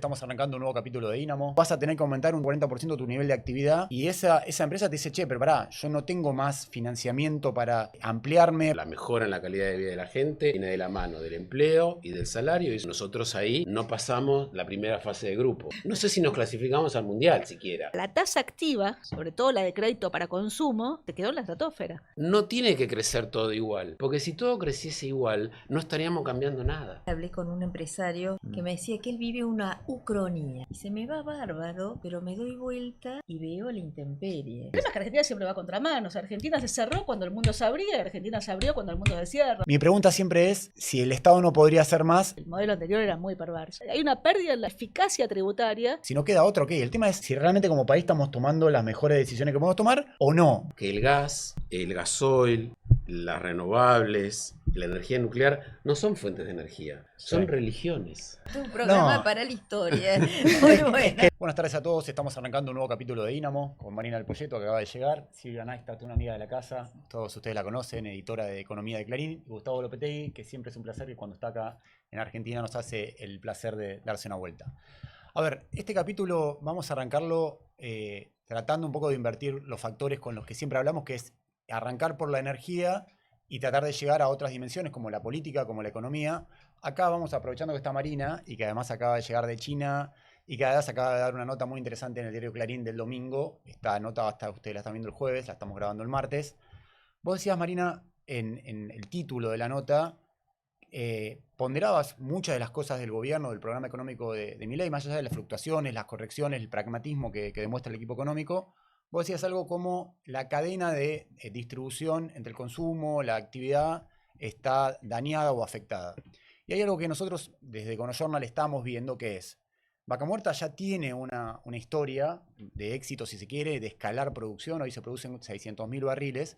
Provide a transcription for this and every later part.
estamos arrancando un nuevo capítulo de Dynamo. Vas a tener que aumentar un 40% tu nivel de actividad y esa empresa te dice, che, pero pará, yo no tengo más financiamiento para ampliarme. La mejora en la calidad de vida de la gente viene de la mano del empleo y del salario, y nosotros ahí no pasamos la primera fase de grupo. No sé si nos clasificamos al mundial siquiera. La tasa activa, sobre todo la de crédito para consumo, te quedó en la estratosfera. No tiene que crecer todo igual, porque si todo creciese igual, no estaríamos cambiando nada. Hablé con un empresario que me decía que él vive una ucronía. Y se me va bárbaro, pero me doy vuelta y veo la intemperie. El problema es que Argentina siempre va contra mano. O sea, Argentina se cerró cuando el mundo se abría y Argentina se abrió cuando el mundo se cierra. Mi pregunta siempre es si el Estado no podría hacer más. El modelo anterior era muy perverso. Hay una pérdida en la eficacia tributaria. Si no queda otro, ¿qué? El tema es si realmente como país estamos tomando las mejores decisiones que podemos tomar o no. Que el gas, el gasoil, las renovables, la energía nuclear no son fuentes de energía, son religiones. Un programa No. para la historia. Muy bueno. Buenas tardes a todos, estamos arrancando un nuevo capítulo de Dynamo con Marina del Poyeto, que acaba de llegar, Silvia Naistat, una amiga de la casa, todos ustedes la conocen, editora de Economía de Clarín, y Gustavo Lopetegui, que siempre es un placer que cuando está acá en Argentina nos hace el placer de darse una vuelta. A ver, este capítulo vamos a arrancarlo tratando un poco de invertir los factores con los que siempre hablamos, que es arrancar por la energía y tratar de llegar a otras dimensiones como la política, como la economía. Acá vamos aprovechando que está Marina y que además acaba de llegar de China y que además acaba de dar una nota muy interesante en el diario Clarín del domingo. Esta nota ustedes la están viendo el jueves, la estamos grabando el martes. Vos decías, Marina, en el título de la nota, ponderabas muchas de las cosas del gobierno, del programa económico de Milei, más allá de las fluctuaciones, las correcciones, el pragmatismo que demuestra el equipo económico. Vos decías algo como la cadena de distribución entre el consumo, la actividad, está dañada o afectada. Y hay algo que nosotros desde EconoJournal estamos viendo, que es Vaca Muerta ya tiene una historia de éxito, si se quiere, de escalar producción. Hoy se producen 600.000 barriles,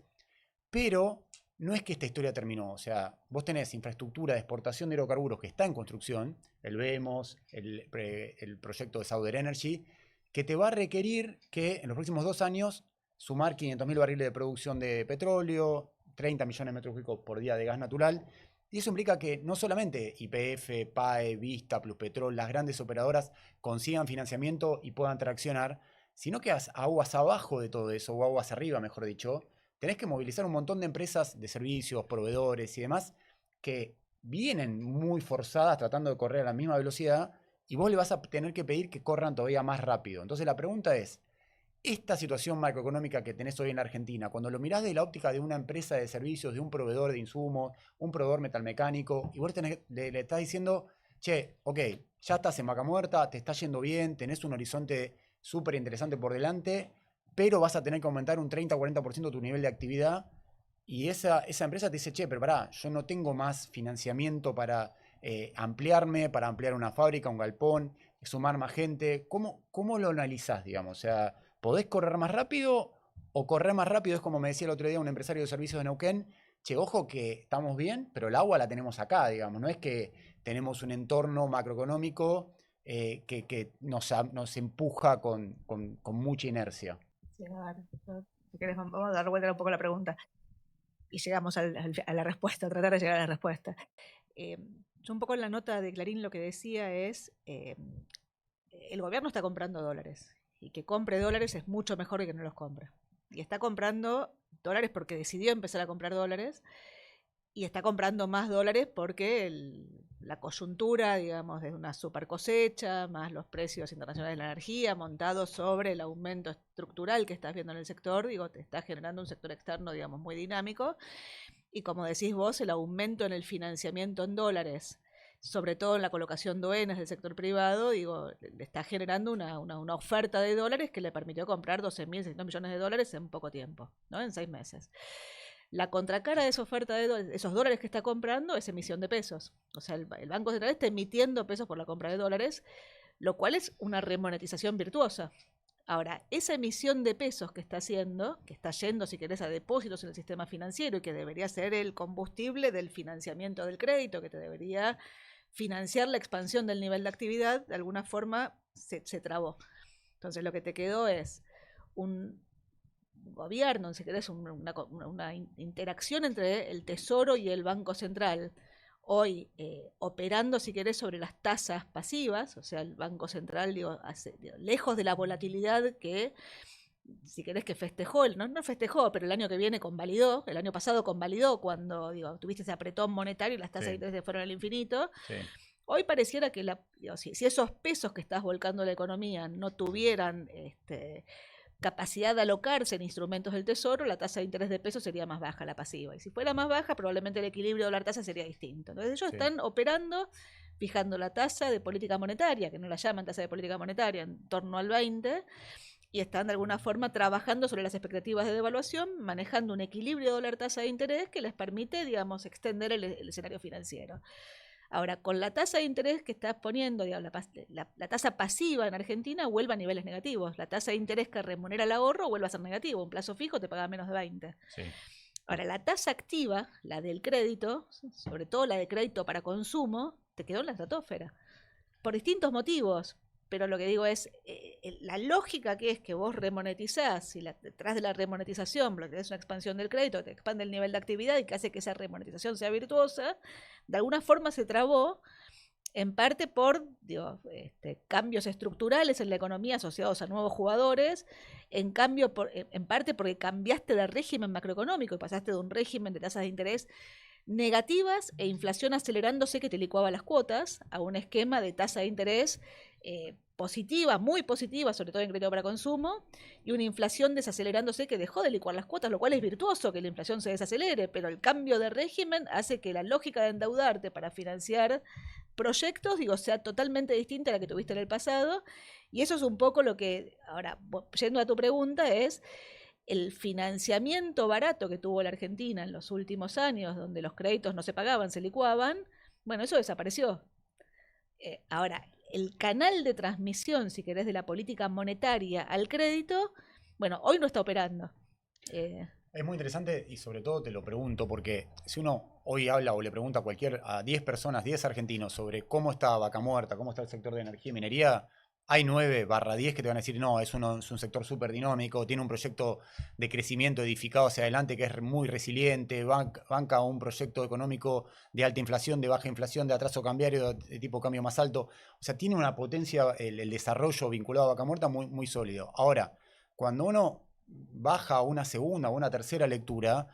pero no es que esta historia terminó. O sea, vos tenés infraestructura de exportación de hidrocarburos que está en construcción, el VEMOS, el proyecto de Sauder Energy, que te va a requerir que en los próximos 2 años sumar 500.000 barriles de producción de petróleo, 30 millones de metros cúbicos por día de gas natural. Y eso implica que no solamente YPF, PAE, Vista, Pluspetrol, las grandes operadoras consigan financiamiento y puedan traccionar, sino que aguas abajo de todo eso, o aguas arriba, mejor dicho, tenés que movilizar un montón de empresas de servicios, proveedores y demás, que vienen muy forzadas tratando de correr a la misma velocidad, y vos le vas a tener que pedir que corran todavía más rápido. Entonces la pregunta es, esta situación macroeconómica que tenés hoy en la Argentina, cuando lo mirás de la óptica de una empresa de servicios, de un proveedor de insumos, un proveedor metalmecánico, y vos le estás diciendo, che, ok, ya estás en Vaca Muerta, te está yendo bien, tenés un horizonte súper interesante por delante, pero vas a tener que aumentar un 30-40% tu nivel de actividad, y esa empresa te dice, che, pero pará, yo no tengo más financiamiento para ampliarme, para ampliar una fábrica, un galpón, sumar más gente. ¿Cómo lo analizás, digamos? O sea, ¿podés correr más rápido o correr más rápido? Es como me decía el otro día un empresario de servicios de Neuquén, che, ojo que estamos bien, pero el agua la tenemos acá, digamos. No es que tenemos un entorno macroeconómico que nos empuja con mucha inercia. Claro. Si querés, vamos a dar vuelta un poco a la pregunta. Y llegamos a la respuesta, a tratar de llegar a la respuesta. Yo un poco en la nota de Clarín lo que decía es, el gobierno está comprando dólares, y que compre dólares es mucho mejor que no los compre. Y está comprando dólares porque decidió empezar a comprar dólares, y está comprando más dólares porque la coyuntura, digamos, de una super cosecha, más los precios internacionales de la energía, montados sobre el aumento estructural que estás viendo en el sector, digo, te está generando un sector externo, digamos, muy dinámico. Y como decís vos, el aumento en el financiamiento en dólares, sobre todo en la colocación de OENs del sector privado, digo, le está generando una oferta de dólares que le permitió comprar 12.600 millones de dólares en poco tiempo, ¿no? En 6 meses. La contracara de esa oferta de esos dólares que está comprando es emisión de pesos. O sea, el Banco Central está emitiendo pesos por la compra de dólares, lo cual es una remonetización virtuosa. Ahora, esa emisión de pesos que está haciendo, que está yendo, si querés, a depósitos en el sistema financiero y que debería ser el combustible del financiamiento del crédito, que te debería financiar la expansión del nivel de actividad, de alguna forma se trabó. Entonces lo que te quedó es un gobierno, si querés, una interacción entre el Tesoro y el Banco Central, hoy operando, si querés, sobre las tasas pasivas, o sea, el Banco Central, digo, lejos de la volatilidad que, si querés, que festejó, no festejó, pero el año que viene convalidó, el año pasado convalidó cuando, digo, tuviste ese apretón monetario y las tasas de interés se fueron al infinito. Sí. Hoy pareciera que digo, si esos pesos que estás volcando a la economía no tuvieran capacidad de alocarse en instrumentos del tesoro, la tasa de interés de peso sería más baja, la pasiva. Y si fuera más baja, probablemente el equilibrio dólar-tasa sería distinto. Entonces ellos están operando, fijando la tasa de política monetaria, que no la llaman tasa de política monetaria, en torno al 20, y están de alguna forma trabajando sobre las expectativas de devaluación, manejando un equilibrio dólar-tasa de interés que les permite, digamos, extender el escenario financiero. Ahora, con la tasa de interés que estás poniendo, digamos, la tasa pasiva en Argentina vuelve a niveles negativos. La tasa de interés que remunera el ahorro vuelve a ser negativo. Un plazo fijo te paga menos de 20. Sí. Ahora, la tasa activa, la del crédito, sobre todo la de crédito para consumo, te quedó en la estratosfera. Por distintos motivos. Pero lo que digo es, la lógica que es que vos remonetizás, y detrás de la remonetización, lo que es una expansión del crédito, te expande el nivel de actividad y que hace que esa remonetización sea virtuosa, de alguna forma se trabó, en parte por cambios estructurales en la economía asociados a nuevos jugadores, en parte porque cambiaste de régimen macroeconómico y pasaste de un régimen de tasas de interés negativas e inflación acelerándose que te licuaba las cuotas a un esquema de tasa de interés positiva, muy positiva, sobre todo en crédito para consumo, y una inflación desacelerándose que dejó de licuar las cuotas, lo cual es virtuoso que la inflación se desacelere, pero el cambio de régimen hace que la lógica de endeudarte para financiar proyectos, digo, sea totalmente distinta a la que tuviste en el pasado, y eso es un poco lo que, ahora, yendo a tu pregunta, es el financiamiento barato que tuvo la Argentina en los últimos años, donde los créditos no se pagaban, se licuaban, bueno, eso desapareció. Ahora, el canal de transmisión, si querés, de la política monetaria al crédito, bueno, hoy no está operando. Es muy interesante y sobre todo te lo pregunto porque si uno hoy habla o le pregunta a 10 personas, 10 argentinos sobre cómo está Vaca Muerta, cómo está el sector de energía y minería, hay 9/10 que te van a decir, no, es un sector súper dinámico, tiene un proyecto de crecimiento edificado hacia adelante que es muy resiliente, banca un proyecto económico de alta inflación, de baja inflación, de atraso cambiario, de tipo cambio más alto. O sea, tiene una potencia, el desarrollo vinculado a Vaca Muerta muy, muy sólido. Ahora, cuando uno baja a una segunda o una tercera lectura,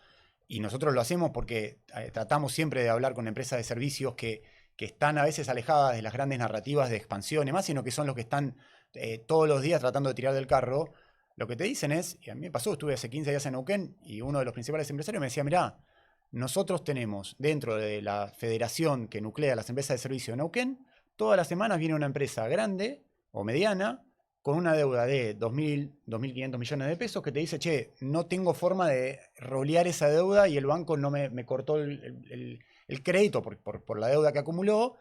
y nosotros lo hacemos porque tratamos siempre de hablar con empresas de servicios que están a veces alejadas de las grandes narrativas de expansión y más, sino que son los que están todos los días tratando de tirar del carro, lo que te dicen es, y a mí me pasó, estuve hace 15 días en Neuquén y uno de los principales empresarios me decía, mirá, nosotros tenemos dentro de la federación que nuclea las empresas de servicio de Neuquén, todas las semanas viene una empresa grande o mediana con una deuda de 2.000, 2.500 millones de pesos que te dice, che, no tengo forma de rolear esa deuda y el banco no me cortó el crédito por la deuda que acumuló.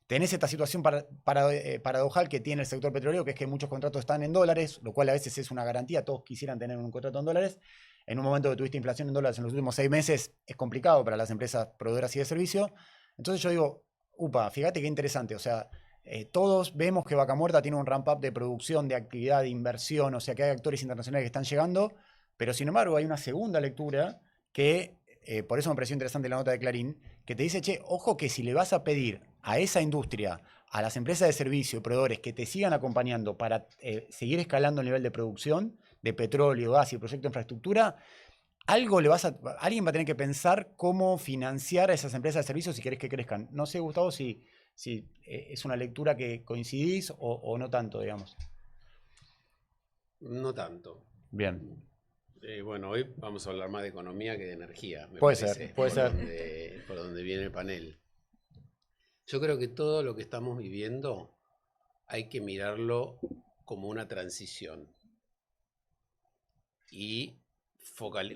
Tenés esta situación paradojal que tiene el sector petrolero, que es que muchos contratos están en dólares, lo cual a veces es una garantía, todos quisieran tener un contrato en dólares. En un momento que tuviste inflación en dólares en los últimos 6 meses, es complicado para las empresas proveedoras y de servicio. Entonces yo digo, fíjate qué interesante, o sea, todos vemos que Vaca Muerta tiene un ramp-up de producción, de actividad, de inversión, o sea que hay actores internacionales que están llegando, pero sin embargo hay una segunda lectura que, por eso me pareció interesante la nota de Clarín, que te dice, che, ojo que si le vas a pedir a esa industria, a las empresas de servicio, proveedores, que te sigan acompañando para seguir escalando el nivel de producción de petróleo, gas y proyecto de infraestructura, alguien va a tener que pensar cómo financiar a esas empresas de servicios si querés que crezcan. No sé, Gustavo, si es una lectura que coincidís o no tanto, digamos. No tanto. Bien. Bueno, hoy vamos a hablar más de economía que de energía. Puede ser. Por donde viene el panel. Yo creo que todo lo que estamos viviendo hay que mirarlo como una transición. Y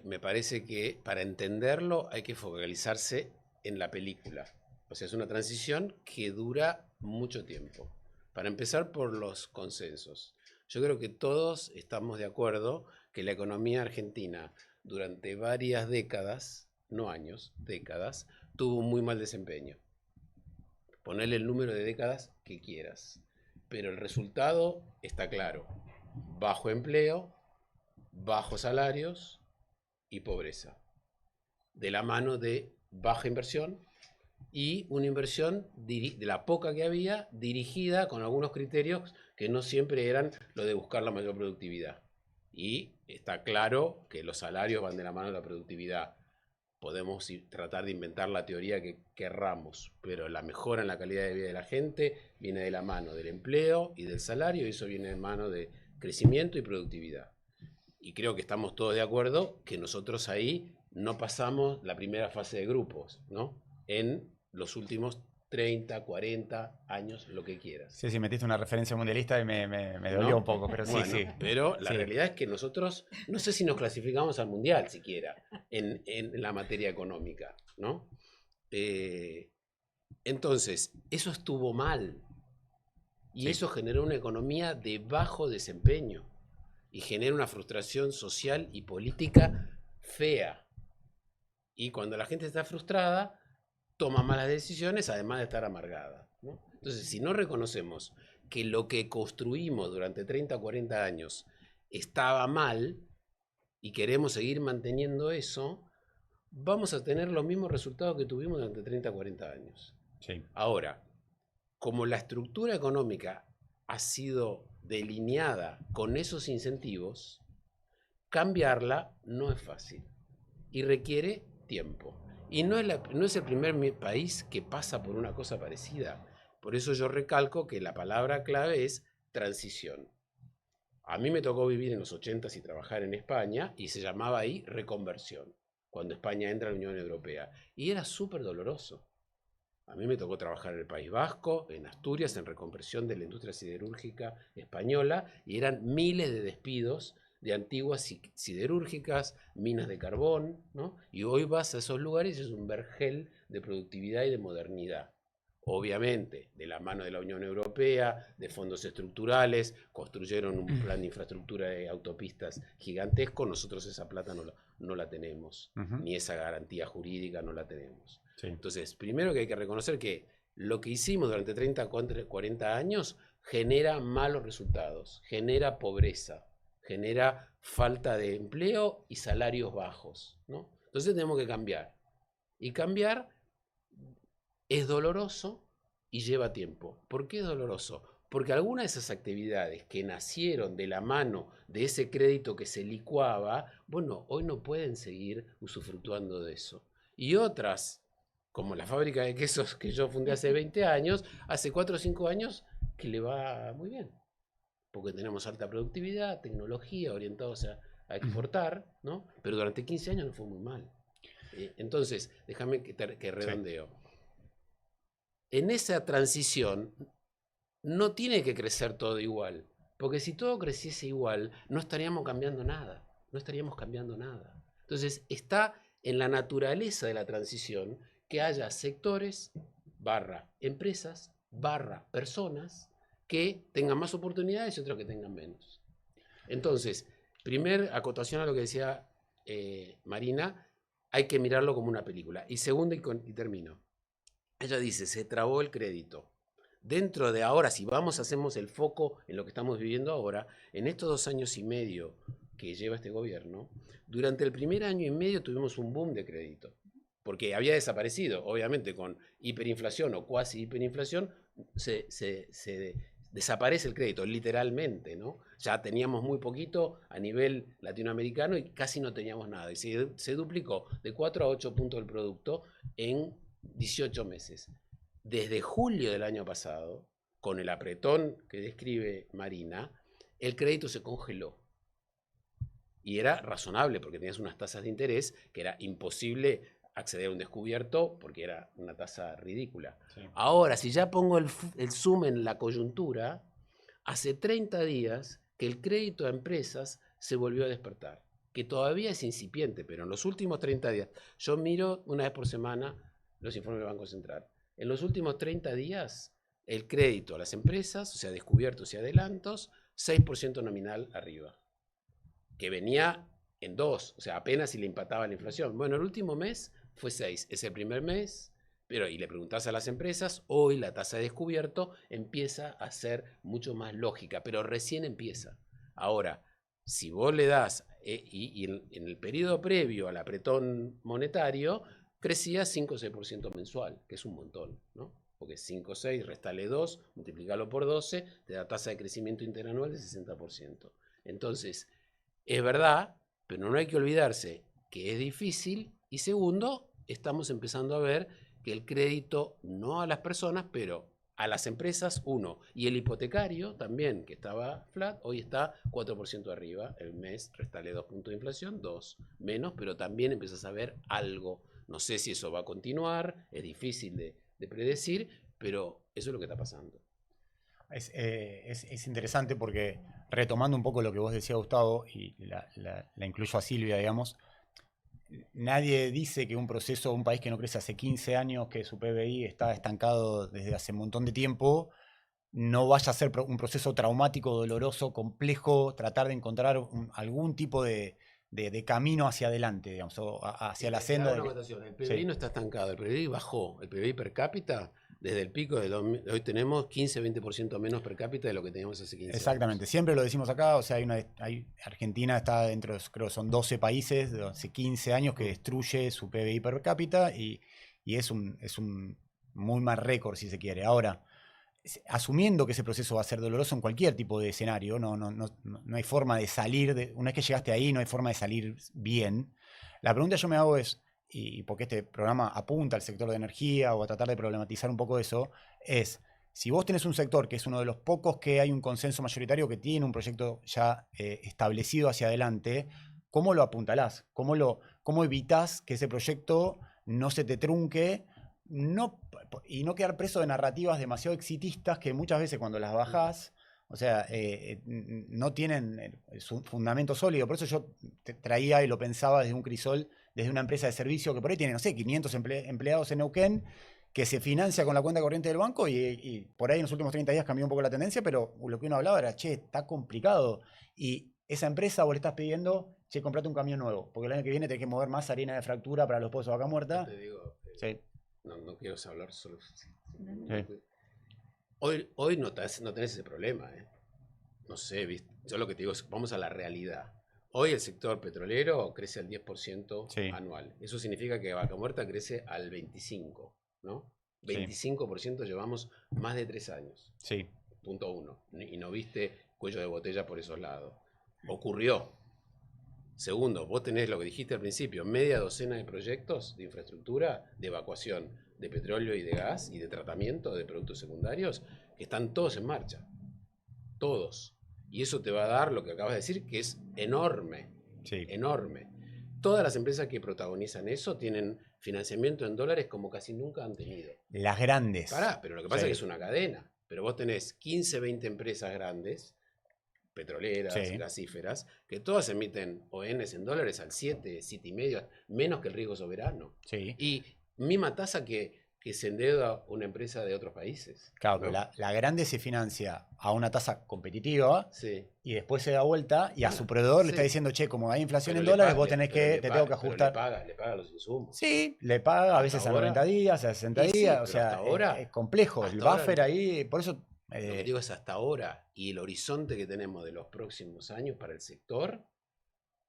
me parece que para entenderlo hay que focalizarse en la película. O sea, es una transición que dura mucho tiempo. Para empezar por los consensos. Yo creo que todos estamos de acuerdo que la economía argentina durante varias décadas, no años, décadas, tuvo un muy mal desempeño. Ponele el número de décadas que quieras. Pero el resultado está claro. Bajo empleo, bajos salarios y pobreza. De la mano de baja inversión, y una inversión de la poca que había, dirigida con algunos criterios que no siempre eran lo de buscar la mayor productividad. Y está claro que los salarios van de la mano de la productividad. Podemos tratar de inventar la teoría que querramos, pero la mejora en la calidad de vida de la gente viene de la mano del empleo y del salario, y eso viene de mano de crecimiento y productividad. Y creo que estamos todos de acuerdo que nosotros ahí no pasamos la primera fase de grupos, ¿no? En los últimos 30, 40 años, lo que quieras. Sí, metiste una referencia mundialista y me dolió ¿No? un poco, pero sí, Bueno, sí. pero la Sí. realidad es que nosotros, no sé si nos clasificamos al mundial siquiera en la materia económica, ¿no? Entonces, eso estuvo mal. Y Sí. eso generó una economía de bajo desempeño. Y genera una frustración social y política fea. Y cuando la gente está frustrada, toma malas decisiones, además de estar amargada, ¿no? Entonces, si no reconocemos que lo que construimos durante 30 o 40 años estaba mal y queremos seguir manteniendo eso, vamos a tener los mismos resultados que tuvimos durante 30 o 40 años. Sí. Ahora, como la estructura económica ha sido delineada con esos incentivos, cambiarla no es fácil y requiere tiempo. Y no es el primer país que pasa por una cosa parecida. Por eso yo recalco que la palabra clave es transición. A mí me tocó vivir en los 80s y trabajar en España, y se llamaba ahí reconversión, cuando España entra a la Unión Europea. Y era súper doloroso. A mí me tocó trabajar en el País Vasco, en Asturias, en reconversión de la industria siderúrgica española, y eran miles de despidos de antiguas siderúrgicas, minas de carbón, ¿no? Y hoy vas a esos lugares y es un vergel de productividad y de modernidad. Obviamente, de la mano de la Unión Europea, de fondos estructurales, construyeron un plan de infraestructura de autopistas gigantesco. Nosotros esa plata no la tenemos, ni esa garantía jurídica no la tenemos. Sí. Entonces, primero que hay que reconocer que lo que hicimos durante 30, 40 años genera malos resultados, genera pobreza, genera falta de empleo y salarios bajos, ¿no? Entonces tenemos que cambiar. Y cambiar es doloroso y lleva tiempo. ¿Por qué es doloroso? Porque algunas de esas actividades que nacieron de la mano de ese crédito que se licuaba, bueno, hoy no pueden seguir usufructuando de eso. Y otras, como la fábrica de quesos que yo fundé hace 20 años, hace 4 o 5 años que le va muy bien. Porque tenemos alta productividad, tecnología, orientados a exportar, ¿no? Pero durante 15 años nos fue muy mal. Entonces, déjame que redondeo. Sí. En esa transición no tiene que crecer todo igual, porque si todo creciese igual, no estaríamos cambiando nada, no estaríamos cambiando nada. Entonces, está en la naturaleza de la transición que haya sectores, empresas, personas, que tengan más oportunidades y otros que tengan menos. Entonces, primer acotación a lo que decía Marina, hay que mirarlo como una película. Y segundo, y termino. Ella dice, se trabó el crédito. Dentro de ahora, si hacemos el foco en lo que estamos viviendo ahora, en estos 2 años y medio que lleva este gobierno, durante el primer año y medio tuvimos un boom de crédito. Porque había desaparecido, obviamente, con hiperinflación o cuasi hiperinflación, se desaparece el crédito, literalmente, ¿no? Ya teníamos muy poquito a nivel latinoamericano y casi no teníamos nada. Y se duplicó de 4 a 8 puntos del producto en 18 meses. Desde julio del año pasado, con el apretón que describe Marina, el crédito se congeló. Y era razonable porque tenías unas tasas de interés que era imposible acceder a un descubierto porque era una tasa ridícula. Sí. Ahora, si ya pongo el zoom en la coyuntura, hace 30 días que el crédito a empresas se volvió a despertar, que todavía es incipiente, pero en los últimos 30 días, yo miro una vez por semana los informes del Banco Central. En los últimos 30 días, el crédito a las empresas, o sea, descubiertos y adelantos, 6% nominal arriba, que venía en 2, o sea, apenas si le empataba la inflación. Bueno, el último mes fue 6, es el primer mes, pero y le preguntás a las empresas, hoy la tasa de descubierto empieza a ser mucho más lógica, pero recién empieza. Ahora, si vos le das, y en el periodo previo al apretón monetario, crecía 5 o 6% mensual, que es un montón, ¿no? Porque 5 o 6, restale 2, multiplicarlo por 12, te da tasa de crecimiento interanual de 60%. Entonces, es verdad, pero no hay que olvidarse que es difícil. Y segundo, estamos empezando a ver que el crédito, no a las personas, pero a las empresas, uno. Y el hipotecario también, que estaba flat, hoy está 4% arriba. El mes, restale 2 puntos de inflación, 2 menos, pero también empiezas a ver algo. No sé si eso va a continuar, es difícil de predecir, pero eso es lo que está pasando. Es interesante porque, retomando un poco lo que vos decías, Gustavo, y la incluyo a Silvia, digamos, nadie dice que un proceso, un país que no crece hace 15 años, que su PBI está estancado desde hace un montón de tiempo, no vaya a ser un proceso traumático, doloroso, complejo, tratar de encontrar algún tipo de camino hacia adelante, digamos, hacia la Te senda hago de una que... acotación. El PBI Sí, no está estancado, el PBI bajó. El PBI per cápita, desde el pico de hoy tenemos 15-20% menos per cápita de lo que teníamos hace 15 exactamente. años. Siempre lo decimos acá, o sea, Argentina está dentro, creo que son 12 países de hace 15 años que Mm. destruye su PBI per cápita y es un muy mal récord, si se quiere. Ahora, asumiendo que ese proceso va a ser doloroso en cualquier tipo de escenario, no hay forma de salir, una vez que llegaste ahí, no hay forma de salir bien. La pregunta que yo me hago es, y porque este programa apunta al sector de energía o a tratar de problematizar un poco eso, es, si vos tenés un sector que es uno de los pocos que hay un consenso mayoritario que tiene un proyecto ya establecido hacia adelante, ¿cómo lo apuntalás? ¿Cómo evitás que ese proyecto no se te trunque? No, y no quedar preso de narrativas demasiado exitistas que muchas veces cuando las bajás, o sea, no tienen su fundamento sólido. Por eso yo traía y lo pensaba desde un crisol, desde una empresa de servicio que por ahí tiene, no sé, 500 empleados en Neuquén, que se financia con la cuenta corriente del banco y por ahí en los últimos 30 días cambió un poco la tendencia, pero lo que uno hablaba era, che, está complicado. Y esa empresa vos le estás pidiendo, che, comprate un camión nuevo, porque el año que viene tenés que mover más harina de fractura para los pozos de vaca Yo muerta. te digo, Sí. no quiero hablar solo. Sí. Hoy no tenés ese problema, ¿eh? No sé, ¿viste? Yo lo que te digo es, vamos a la realidad. Hoy el sector petrolero crece al 10% Sí, anual. Eso significa que Vaca Muerta crece al 25%, ¿no? sí, 25% llevamos más de 3 años. sí, Punto uno. Y no viste cuello de botella por esos lados. Ocurrió. Segundo, vos tenés lo que dijiste al principio, media docena de proyectos de infraestructura, de evacuación de petróleo y de gas y de tratamiento de productos secundarios que están todos en marcha. Todos. Y eso te va a dar lo que acabas de decir, que es enorme. sí. Enorme. Todas las empresas que protagonizan eso tienen financiamiento en dólares como casi nunca han tenido. Las grandes. Pará, pero lo que pasa es que Sí, es una cadena. Pero vos tenés 15, 20 empresas grandes, petroleras, sí, gasíferas, que todas emiten ONs en dólares al 7, 7,5, menos que el riesgo soberano. sí. Y misma tasa que se endeuda una empresa de otros países. Claro, pero ¿No? la grande se financia a una tasa competitiva Sí. y después se da vuelta y a su Bueno, proveedor le está sí. diciendo, che, como hay inflación Pero en le, dólares, pa- vos le- tenés pero que, le te tengo pa- que pero le ajustar. paga, le paga los insumos. Sí, le paga a Hasta veces a ahora. 90 días, a 60 Y sí, días, o pero sea, es complejo. El hasta ahora, buffer ahí, por eso... lo que digo es hasta ahora y el horizonte que tenemos de los próximos años para el sector,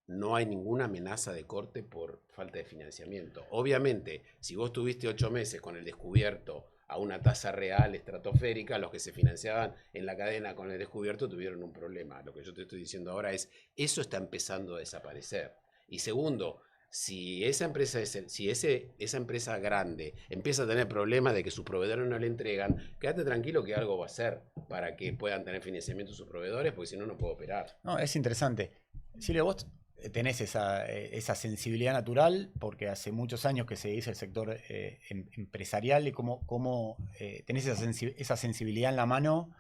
no hay ninguna amenaza de corte por falta de financiamiento. Obviamente, si vos tuviste 8 meses con el descubierto a una tasa real estratosférica, los que se financiaban en la cadena con el descubierto tuvieron un problema. Lo que yo te estoy diciendo ahora es, eso está empezando a desaparecer. Y segundo, si esa empresa grande empieza a tener problemas de que sus proveedores no le entregan, quédate tranquilo que algo va a hacer para que puedan tener financiamiento sus proveedores, porque si no, no puedo operar. No, es interesante. Silvia, vos tenés esa sensibilidad natural, porque hace muchos años que seguís el sector empresarial y cómo tenés esa sensibilidad en la mano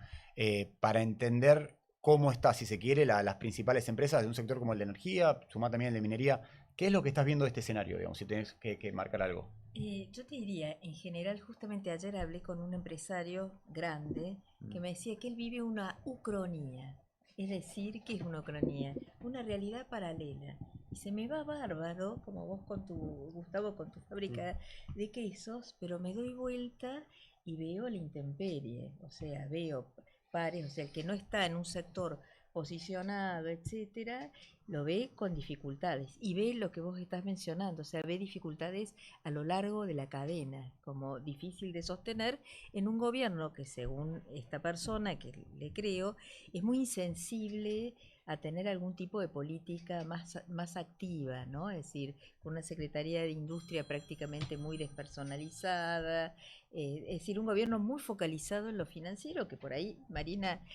para entender cómo está, si se quiere, las principales empresas de un sector como el de energía, sumá también el de minería. ¿Qué es lo que estás viendo de este escenario, digamos, si tenés que marcar algo? Yo te diría, en general, justamente ayer hablé con un empresario grande que me decía que él vive una ucronía. Es decir, ¿qué es una ucronía? Una realidad paralela. Y se me va bárbaro, como vos con Gustavo, con tu fábrica de quesos, pero me doy vuelta y veo la intemperie. O sea, veo pares, o sea, el que no está en un sector posicionado, etcétera, lo ve con dificultades y ve lo que vos estás mencionando, o sea, ve dificultades a lo largo de la cadena, como difícil de sostener en un gobierno que, según esta persona que le creo, es muy insensible a tener algún tipo de política más activa, ¿no? Es decir, con una Secretaría de Industria prácticamente muy despersonalizada, es decir, un gobierno muy focalizado en lo financiero, que por ahí Marina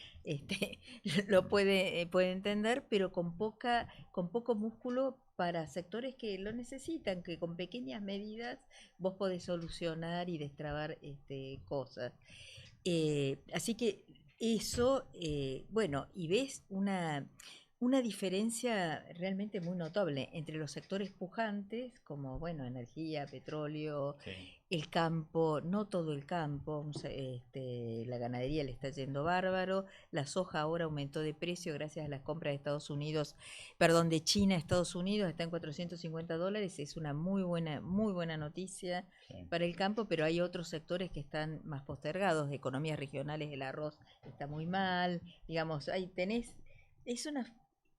lo puede entender, pero con poco músculo para sectores que lo necesitan, que con pequeñas medidas vos podés solucionar y destrabar cosas. Así que eso, bueno, y ves una diferencia realmente muy notable entre los sectores pujantes, como, bueno, energía, petróleo, Sí. el campo, no todo el campo, la ganadería le está yendo bárbaro, la soja ahora aumentó de precio gracias a las compras de Estados Unidos, perdón, de China a Estados Unidos, está en $450, es una muy buena noticia Sí. para el campo, pero hay otros sectores que están más postergados, economías regionales, el arroz está muy mal, digamos, ahí tenés,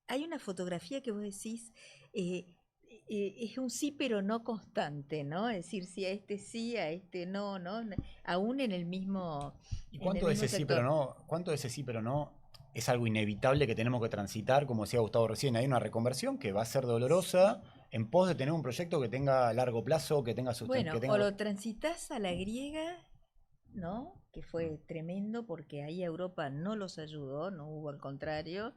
hay una fotografía que vos decís, es un sí pero no constante, ¿no? Es decir, sí, a este no, ¿no? Aún en el mismo, ¿Y en el cuánto de mismo ese sí pero sector. no? ¿Cuánto de ese sí pero no es algo inevitable que tenemos que transitar? Como decía Gustavo recién, hay una reconversión que va a ser dolorosa en pos de tener un proyecto que tenga largo plazo, que tenga Bueno, que o tenga. lo transitas a la griega, ¿no? Que fue tremendo porque ahí Europa no los ayudó, no hubo al contrario.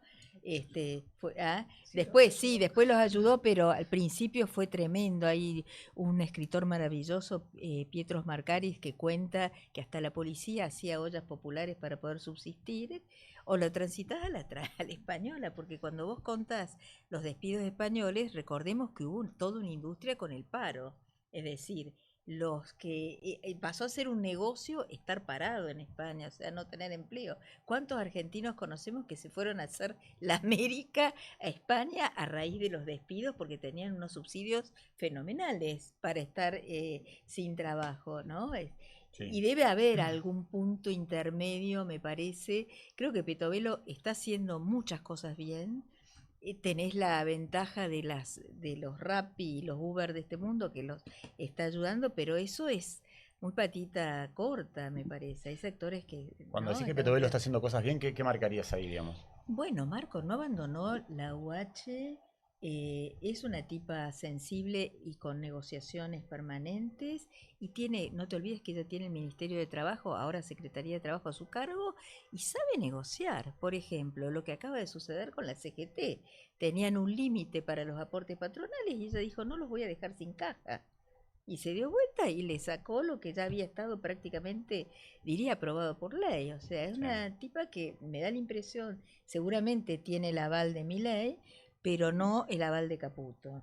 Después los ayudó, pero al principio fue tremendo. Hay un escritor maravilloso, Pietros Markaris, que cuenta que hasta la policía hacía ollas populares para poder subsistir. O lo transitas a la española, porque cuando vos contás los despidos españoles, recordemos que hubo toda una industria con el paro. Es decir, los que pasó a ser un negocio estar parado en España, o sea, no tener empleo. ¿Cuántos argentinos conocemos que se fueron a hacer la América a España a raíz de los despidos porque tenían unos subsidios fenomenales para estar sin trabajo, ¿no? Sí. Y debe haber algún punto intermedio, me parece. Creo que Petovelo está haciendo muchas cosas bien. Tenés la ventaja de los Rappi y los Uber de este mundo que los está ayudando, pero eso es muy patita corta, me parece. Hay sectores que Cuando no decís que están Petovelo está haciendo cosas bien, ¿qué marcarías ahí, digamos? bueno, Marco no abandonó la UH, es una tipa sensible y con negociaciones permanentes y tiene, no te olvides que ella tiene el Ministerio de Trabajo, ahora Secretaría de Trabajo a su cargo y sabe negociar. Por ejemplo, lo que acaba de suceder con la CGT, tenían un límite para los aportes patronales y ella dijo no los voy a dejar sin caja. Y se dio vuelta y le sacó lo que ya había estado prácticamente, diría, aprobado por ley. O sea, es Sí. una tipa que me da la impresión, seguramente tiene el aval de Milei, pero no el aval de Caputo.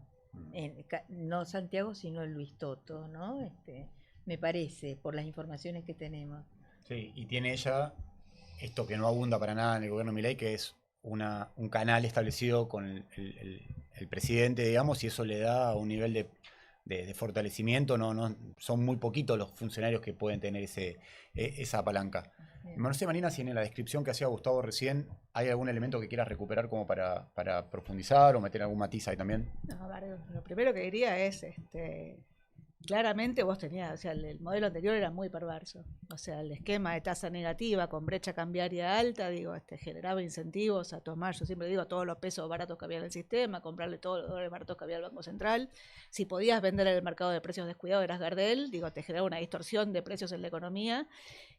No Santiago, sino el Luis Toto, ¿no? Me parece, por las informaciones que tenemos. Sí, y tiene ella esto que no abunda para nada en el gobierno de Milei, que es un canal establecido con el presidente, digamos, y eso le da un nivel de fortalecimiento. Son muy poquitos los funcionarios que pueden tener esa palanca. Bien. No sé, Marina, si en la descripción que hacía Gustavo recién hay algún elemento que quieras recuperar como para profundizar o meter algún matiz ahí también. No, Mario, lo primero que diría es, claramente vos tenías, o sea, el modelo anterior era muy perverso. O sea, el esquema de tasa negativa con brecha cambiaria alta, digo, generaba incentivos a tomar, yo siempre digo, todos los pesos baratos que había en el sistema, comprarle todos los dólares baratos que había el Banco Central. Si podías vender en el mercado de precios descuidados, eras Gardel, digo, te generaba una distorsión de precios en la economía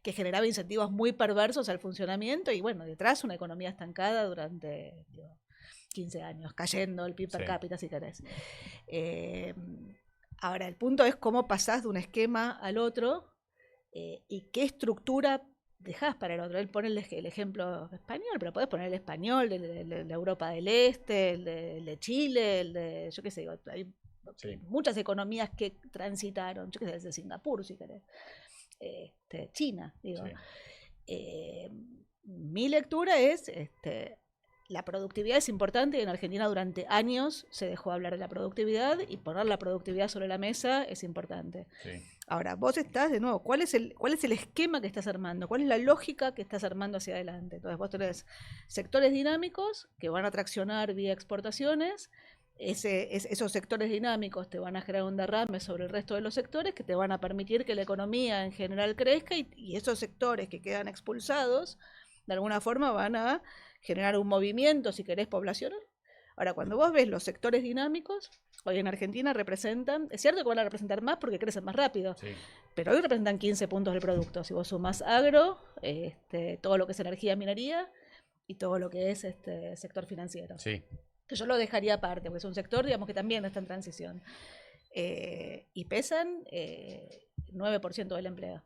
que generaba incentivos muy perversos al funcionamiento y bueno, detrás una economía estancada durante 15 años, cayendo el PIB per cápita, si querés. Ahora, el punto es cómo pasás de un esquema al otro y qué estructura dejás para el otro. Él pone el ejemplo español, pero podés poner el español, de Europa del Este, el de Chile, el de, yo qué sé, hay muchas economías que transitaron, yo qué sé, desde Singapur, si querés, China, digo. Sí. Mi lectura es, la productividad es importante y en Argentina durante años se dejó hablar de la productividad y poner la productividad sobre la mesa es importante. Sí. Ahora, vos estás, de nuevo, ¿cuál es el esquema que estás armando? ¿Cuál es la lógica que estás armando hacia adelante? Entonces vos tenés sectores dinámicos que van a traccionar vía exportaciones. Esos sectores dinámicos te van a generar un derrame sobre el resto de los sectores que te van a permitir que la economía en general crezca y esos sectores que quedan expulsados de alguna forma van a generar un movimiento, si querés, poblacional. Ahora, cuando vos ves los sectores dinámicos, hoy en Argentina representan, es cierto que van a representar más porque crecen más rápido, Sí. pero hoy representan 15 puntos del producto. Si vos sumás agro, todo lo que es energía, minería y todo lo que es sector financiero. Sí. Que yo lo dejaría aparte, porque es un sector, digamos, que también está en transición. Y pesan 9% del empleo.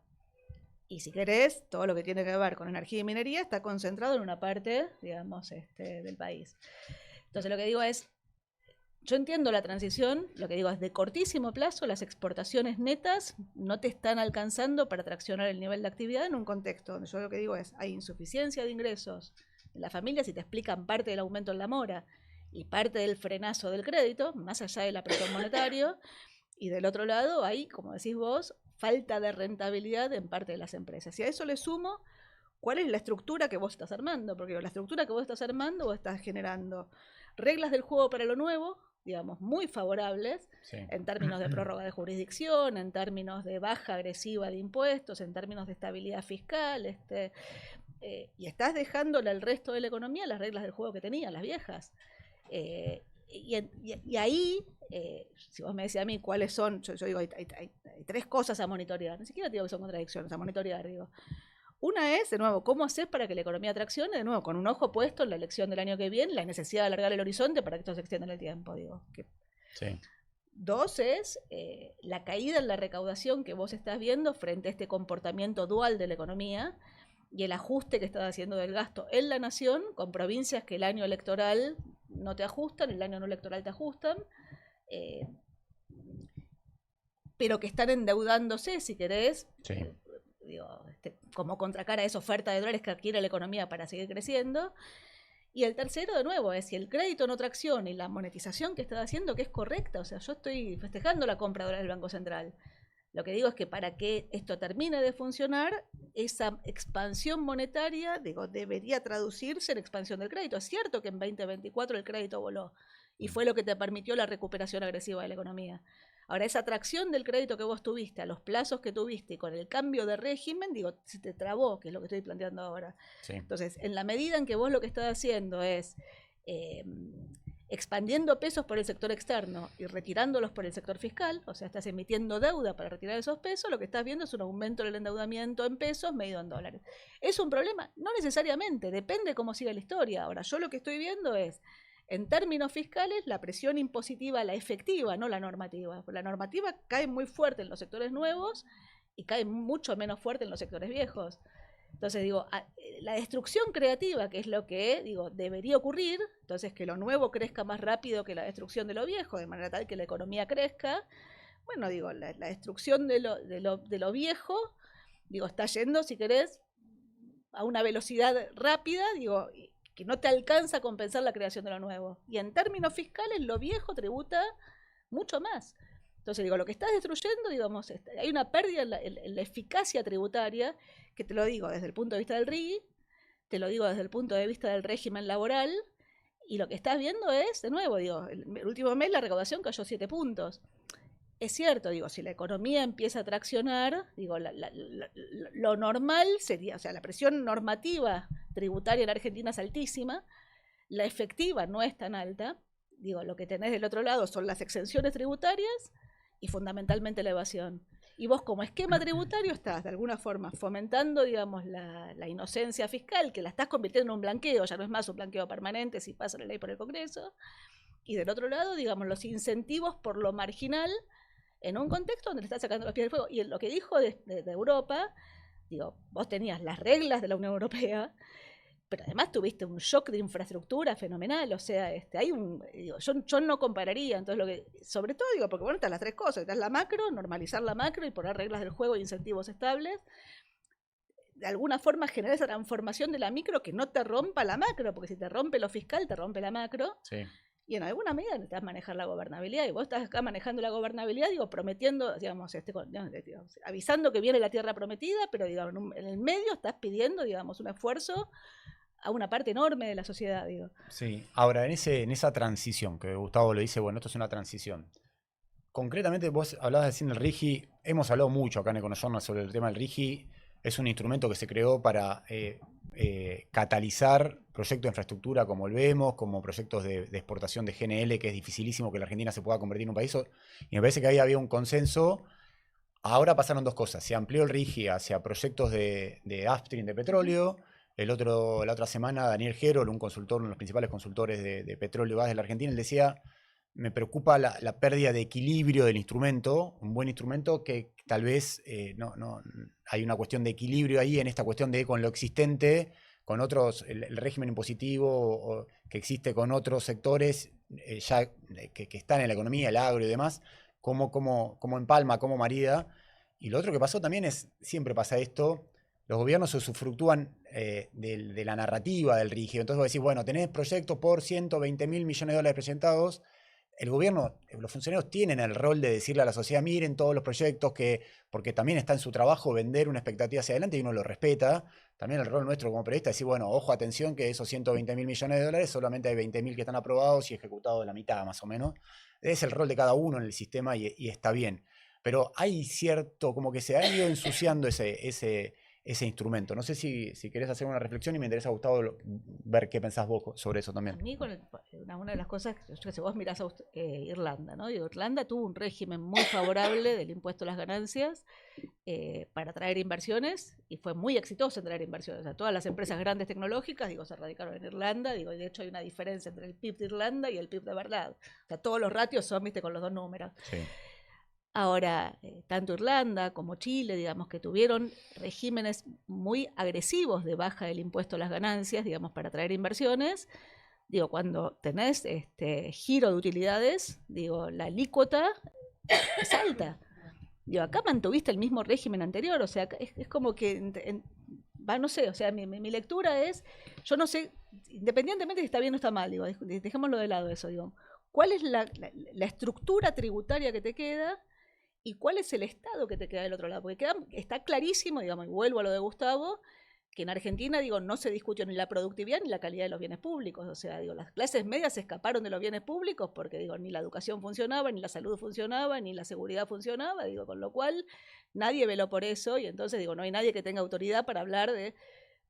Y si querés, todo lo que tiene que ver con energía y minería está concentrado en una parte, digamos, del país. Entonces lo que digo es, yo entiendo la transición, lo que digo es de cortísimo plazo, las exportaciones netas no te están alcanzando para traccionar el nivel de actividad en un contexto donde yo lo que digo es, hay insuficiencia de ingresos en las familias y te explican parte del aumento en la mora y parte del frenazo del crédito, más allá del apretón monetario, y del otro lado hay, como decís vos, falta de rentabilidad en parte de las empresas. Y a eso le sumo, ¿cuál es la estructura que vos estás armando? Porque la estructura que vos estás armando, vos estás generando reglas del juego para lo nuevo, digamos, muy favorables, Sí. en términos de prórroga de jurisdicción, en términos de baja agresiva de impuestos, en términos de estabilidad fiscal, y estás dejándole al resto de la economía las reglas del juego que tenían, las viejas. Y ahí, si vos me decís a mí cuáles son, yo digo, hay 3 cosas a monitorear, ni siquiera digo que son contradicciones, a monitorear, digo. Una es, de nuevo, cómo haces para que la economía traccione, de nuevo, con un ojo puesto en la elección del año que viene, la necesidad de alargar el horizonte para que esto se extienda en el tiempo, digo. Sí. 2 es la caída en la recaudación que vos estás viendo frente a este comportamiento dual de la economía y el ajuste que estás haciendo del gasto en la nación con provincias que el año electoral no te ajustan, el año no electoral te ajustan, pero que están endeudándose, si querés, Sí. digo, como contracara a esa oferta de dólares que adquiere la economía para seguir creciendo. Y el tercero, de nuevo, es si el crédito no tracciona y la monetización que estás haciendo, que es correcta, o sea, yo estoy festejando la compra de dólares del Banco Central. Lo que digo es que para que esto termine de funcionar, esa expansión monetaria, digo, debería traducirse en expansión del crédito. Es cierto que en 2024 el crédito voló y fue lo que te permitió la recuperación agresiva de la economía. Ahora, esa atracción del crédito que vos tuviste, a los plazos que tuviste y con el cambio de régimen, digo, se te trabó, que es lo que estoy planteando ahora. Sí. Entonces, en la medida en que vos lo que estás haciendo es expandiendo pesos por el sector externo y retirándolos por el sector fiscal, o sea, estás emitiendo deuda para retirar esos pesos, lo que estás viendo es un aumento del endeudamiento en pesos medido en dólares. ¿Es un problema? No necesariamente, depende cómo siga la historia. Ahora, yo lo que estoy viendo es, en términos fiscales, la presión impositiva, la efectiva, no la normativa. La normativa cae muy fuerte en los sectores nuevos y cae mucho menos fuerte en los sectores viejos. Entonces, digo, la destrucción creativa, que es lo que, digo, debería ocurrir, entonces que lo nuevo crezca más rápido que la destrucción de lo viejo, de manera tal que la economía crezca. Bueno, digo, la destrucción de lo viejo, digo, está yendo, si querés, a una velocidad rápida, digo, que no te alcanza a compensar la creación de lo nuevo. Y en términos fiscales, lo viejo tributa mucho más. Entonces, digo, lo que estás destruyendo, digamos, hay una pérdida en la eficacia tributaria, que te lo digo desde el punto de vista del RIGI, te lo digo desde el punto de vista del régimen laboral, y lo que estás viendo es, de nuevo, digo, el último mes la recaudación cayó 7 puntos. Es cierto, digo, si la economía empieza a traccionar, digo, lo normal sería, o sea, la presión normativa tributaria en Argentina es altísima, la efectiva no es tan alta, digo, lo que tenés del otro lado son las exenciones tributarias y fundamentalmente la evasión. Y vos como esquema tributario estás de alguna forma fomentando, digamos, la inocencia fiscal, que la estás convirtiendo en un blanqueo, ya no es más un blanqueo permanente si pasa la ley por el Congreso, y del otro lado, digamos, los incentivos por lo marginal en un contexto donde le estás sacando los pies del fuego. Y lo que dijo de Europa, digo, vos tenías las reglas de la Unión Europea, pero además tuviste un shock de infraestructura fenomenal, o sea, digo, yo no compararía, entonces lo que, sobre todo digo, porque bueno, están las 3 cosas, estás la macro, normalizar la macro y poner reglas del juego e incentivos estables, de alguna forma generar esa transformación de la micro que no te rompa la macro, porque si te rompe lo fiscal, te rompe la macro. Sí. Y en alguna medida necesitas manejar la gobernabilidad. Y vos estás acá manejando la gobernabilidad, digo, prometiendo, digamos, avisando que viene la tierra prometida, pero digamos, en el medio estás pidiendo, digamos, un esfuerzo a una parte enorme de la sociedad, digo. Sí. Ahora, en esa transición, que Gustavo lo dice, bueno, esto es una transición. Concretamente, vos hablabas recién del RIGI. Hemos hablado mucho acá en Econojournal sobre el tema del RIGI. Es un instrumento que se creó para catalizar proyectos de infraestructura como el Vemos, como proyectos de exportación de GNL, que es dificilísimo que la Argentina se pueda convertir en un país. Y me parece que ahí había un consenso. Ahora pasaron dos cosas. Se amplió el RIGI hacia proyectos de upstream de petróleo. La otra semana, Daniel Gerol, uno de los principales consultores de petróleo y gas de la Argentina, él decía: me preocupa la pérdida de equilibrio del instrumento, un buen instrumento que tal vez no hay una cuestión de equilibrio ahí en esta cuestión de con lo existente, con otros, el régimen impositivo que existe con otros sectores que están en la economía, el agro y demás, cómo empalma, cómo marida. Y lo otro que pasó también es, siempre pasa esto, los gobiernos se usufructúan de la narrativa del rígido. Entonces vos decís, bueno, tenés proyectos por 120.000 millones de dólares presentados. El gobierno, los funcionarios tienen el rol de decirle a la sociedad: miren todos los proyectos, porque también está en su trabajo vender una expectativa hacia adelante y uno lo respeta. También el rol nuestro como periodista es decir, bueno, ojo, atención, que esos 120.000 millones de dólares solamente hay 20.000 que están aprobados y ejecutados la mitad más o menos. Es el rol de cada uno en el sistema y está bien. Pero hay cierto, como que se ha ido ensuciando ese instrumento. No sé si querés hacer una reflexión y me interesa, Gustavo, ver qué pensás vos sobre eso A también. mí, una de las cosas, yo que sé, vos mirás a Irlanda, ¿no? Digo, Irlanda tuvo un régimen muy favorable del impuesto a las ganancias para atraer inversiones y fue muy exitoso en traer inversiones. O sea, todas las empresas grandes tecnológicas, digo, se radicaron en Irlanda, digo, y de hecho hay una diferencia entre el PIB de Irlanda y el PIB de verdad. O sea, todos los ratios son, viste, con los dos números. Sí. Ahora, tanto Irlanda como Chile, digamos, que tuvieron regímenes muy agresivos de baja del impuesto a las ganancias, digamos, para atraer inversiones. Digo, cuando tenés giro de utilidades, digo, la alícuota es alta. Digo, acá mantuviste el mismo régimen anterior, o sea, es como que, no sé, o sea, mi lectura es, yo no sé, independientemente si está bien o está mal, digo, dejémoslo de lado eso, digo, ¿cuál es la estructura tributaria que te queda? ¿Y cuál es el Estado que te queda del otro lado? Porque está clarísimo, digamos, y vuelvo a lo de Gustavo, que en Argentina, digo, no se discutió ni la productividad ni la calidad de los bienes públicos. O sea, digo, las clases medias se escaparon de los bienes públicos porque, digo, ni la educación funcionaba, ni la salud funcionaba, ni la seguridad funcionaba, digo, con lo cual nadie veló por eso y entonces, digo, no hay nadie que tenga autoridad para hablar de...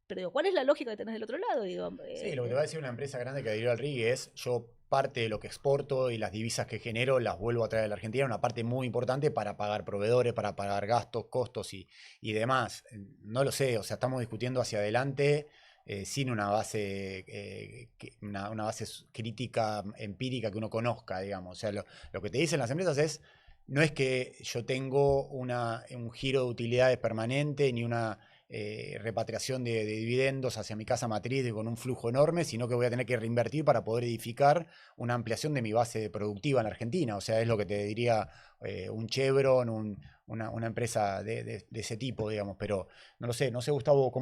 Pero digo, ¿cuál es la lógica que tenés del otro lado? Digo, Sí, lo que te va a decir una empresa grande que adhirió al RIGI es: yo parte de lo que exporto y las divisas que genero las vuelvo a traer a la Argentina, una parte muy importante para pagar proveedores, para pagar gastos, costos y demás. No lo sé, o sea, estamos discutiendo hacia adelante sin una base, una base crítica, empírica que uno conozca, digamos. O sea, lo que te dicen las empresas es: no es que yo tengo un giro de utilidades permanente ni una repatriación de dividendos hacia mi casa matriz con un flujo enorme, sino que voy a tener que reinvertir para poder edificar una ampliación de mi base productiva en Argentina. O sea, es lo que te diría un Chevron, una empresa de ese tipo, digamos. Pero no lo sé, Gustavo,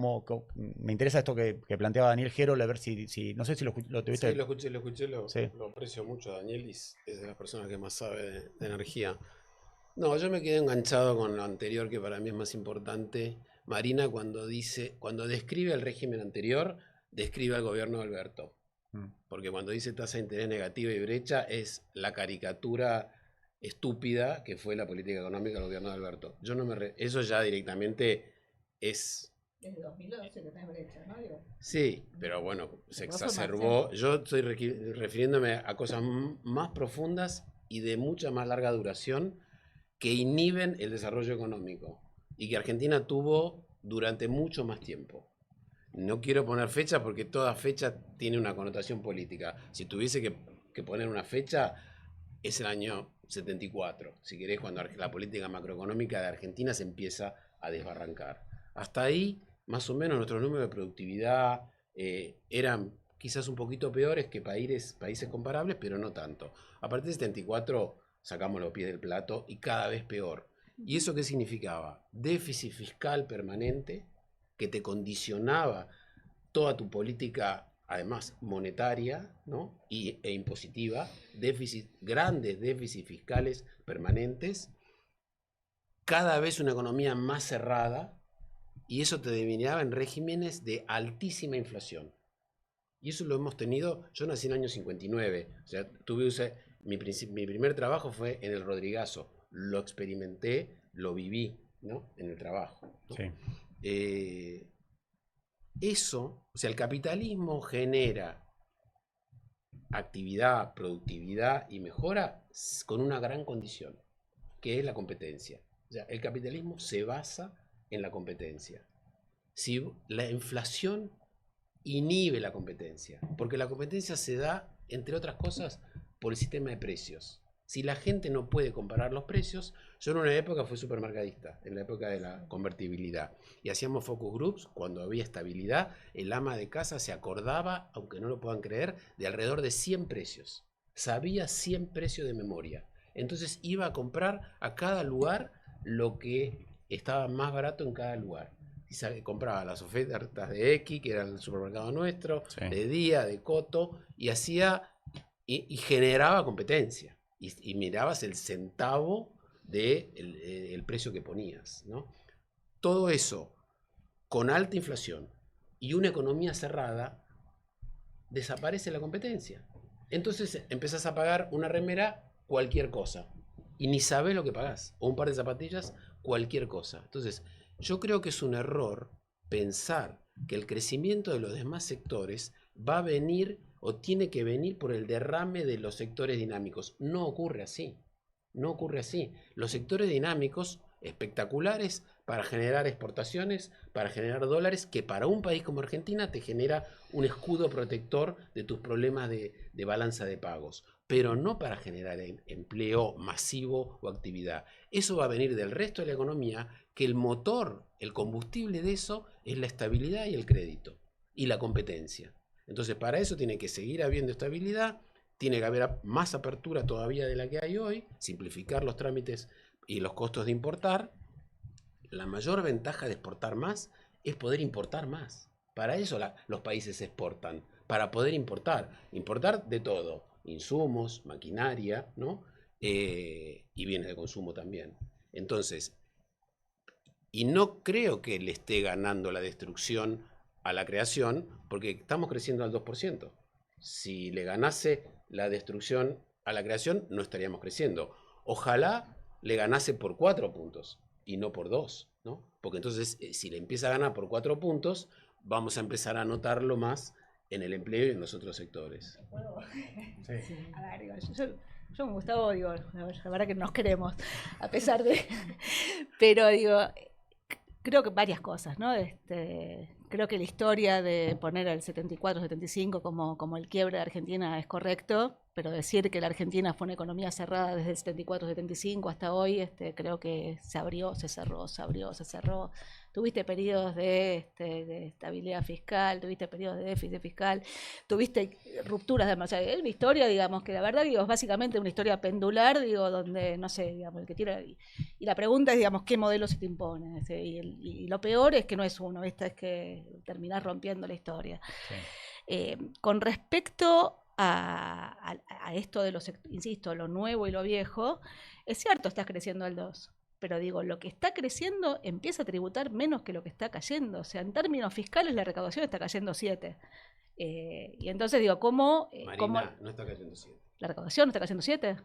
me interesa esto que planteaba Daniel Gerol, a ver si no sé si lo tuviste. Sí, lo escuché, Sí. lo aprecio mucho. Daniel es de las personas que más sabe de energía. No, yo me quedé enganchado con lo anterior, que para mí es más importante. Marina, cuando describe el régimen anterior, describe al gobierno de Alberto. Porque cuando dice tasa de interés negativa y brecha, es la caricatura estúpida que fue la política económica del gobierno de Alberto. Eso ya directamente es... Desde 2011 que tenés brecha, ¿no? Digo, Sí, pero bueno, se Después fue más, exacerbó. Yo estoy refiriéndome a cosas más profundas y de mucha más larga duración que inhiben el desarrollo económico y que Argentina tuvo durante mucho más tiempo. No quiero poner fecha porque toda fecha tiene una connotación política. Si tuviese que poner una fecha, es el año 74, si querés, cuando la política macroeconómica de Argentina se empieza a desbarrancar. Hasta ahí, más o menos, nuestros números de productividad eran quizás un poquito peores que países comparables, pero no tanto. A partir del 74 sacamos los pies del plato y cada vez peor. ¿Y eso qué significaba? Déficit fiscal permanente que te condicionaba toda tu política, además monetaria, ¿no? e impositiva, grandes déficits fiscales permanentes, cada vez una economía más cerrada, y eso te determinaba en regímenes de altísima inflación. Y eso lo hemos tenido, yo nací en el año 59, o sea, mi primer trabajo fue en el Rodrigazo, lo experimenté, lo viví, ¿no? En el trabajo, ¿no? Sí. Eso, o sea, el capitalismo genera actividad, productividad y mejora con una gran condición, que es la competencia. O sea, el capitalismo se basa en la competencia. Si la inflación inhibe la competencia, porque la competencia se da, entre otras cosas, por el sistema de precios. Si la gente no puede comparar los precios, yo en una época fui supermercadista, en la época de la convertibilidad, y hacíamos focus groups cuando había estabilidad, el ama de casa se acordaba, aunque no lo puedan creer, de alrededor de 100 precios. Sabía 100 precios de memoria. Entonces iba a comprar a cada lugar lo que estaba más barato en cada lugar. Y compraba las ofertas de X, que era el supermercado nuestro, Sí. de Día, de Coto, y hacía y generaba competencia. Y mirabas el centavo del precio que ponías, ¿no? Todo eso, con alta inflación y una economía cerrada, desaparece la competencia. Entonces empezás a pagar una remera, cualquier cosa, y ni sabés lo que pagás, o un par de zapatillas, cualquier cosa. Entonces, yo creo que es un error pensar que el crecimiento de los demás sectores va a venir o tiene que venir por el derrame de los sectores dinámicos. No ocurre así. No ocurre así. Los sectores dinámicos, espectaculares para generar exportaciones, para generar dólares, que para un país como Argentina te genera un escudo protector de tus problemas de balanza de pagos, pero no para generar empleo masivo o actividad. Eso va a venir del resto de la economía, que el motor, el combustible de eso es la estabilidad y el crédito y la competencia. Entonces, para eso tiene que seguir habiendo estabilidad, tiene que haber más apertura todavía de la que hay hoy, simplificar los trámites y los costos de importar. La mayor ventaja de exportar más es poder importar más. Para eso los países exportan, para poder importar de todo, insumos, maquinaria, ¿no? Y bienes de consumo también. Entonces, y no creo que le esté ganando la destrucción a la creación, porque estamos creciendo al 2%. Si le ganase la destrucción a la creación, no estaríamos creciendo. Ojalá le ganase por 4 puntos y no por 2, ¿no? Porque entonces, si le empieza a ganar por 4 puntos, vamos a empezar a notarlo más en el empleo y en los otros sectores. Sí. A ver, digo, yo con Gustavo, digo, la verdad que nos queremos, a pesar de... Pero digo, creo que varias cosas, ¿no? Creo que la historia de poner el 74-75 como el quiebre de Argentina es correcto, pero decir que la Argentina fue una economía cerrada desde el 74-75 hasta hoy, creo que se abrió, se cerró, se abrió, se cerró. Tuviste periodos de estabilidad fiscal, tuviste periodos de déficit fiscal, tuviste rupturas de... O sea, es una historia, digamos, que la verdad, digo, es básicamente una historia pendular, digo, donde, no sé, digamos, el que tira... Y la pregunta es, digamos, ¿qué modelo se te impone? Y lo peor es que no es uno, ¿viste? Es que terminás rompiendo la historia. Sí. Con respecto a esto de los, insisto, lo nuevo y lo viejo, es cierto, estás creciendo al 2%. Pero digo, lo que está creciendo empieza a tributar menos que lo que está cayendo. O sea, en términos fiscales la recaudación está cayendo 7. Y entonces digo, ¿cómo? Marina, no está cayendo 7. ¿La recaudación no está cayendo 7?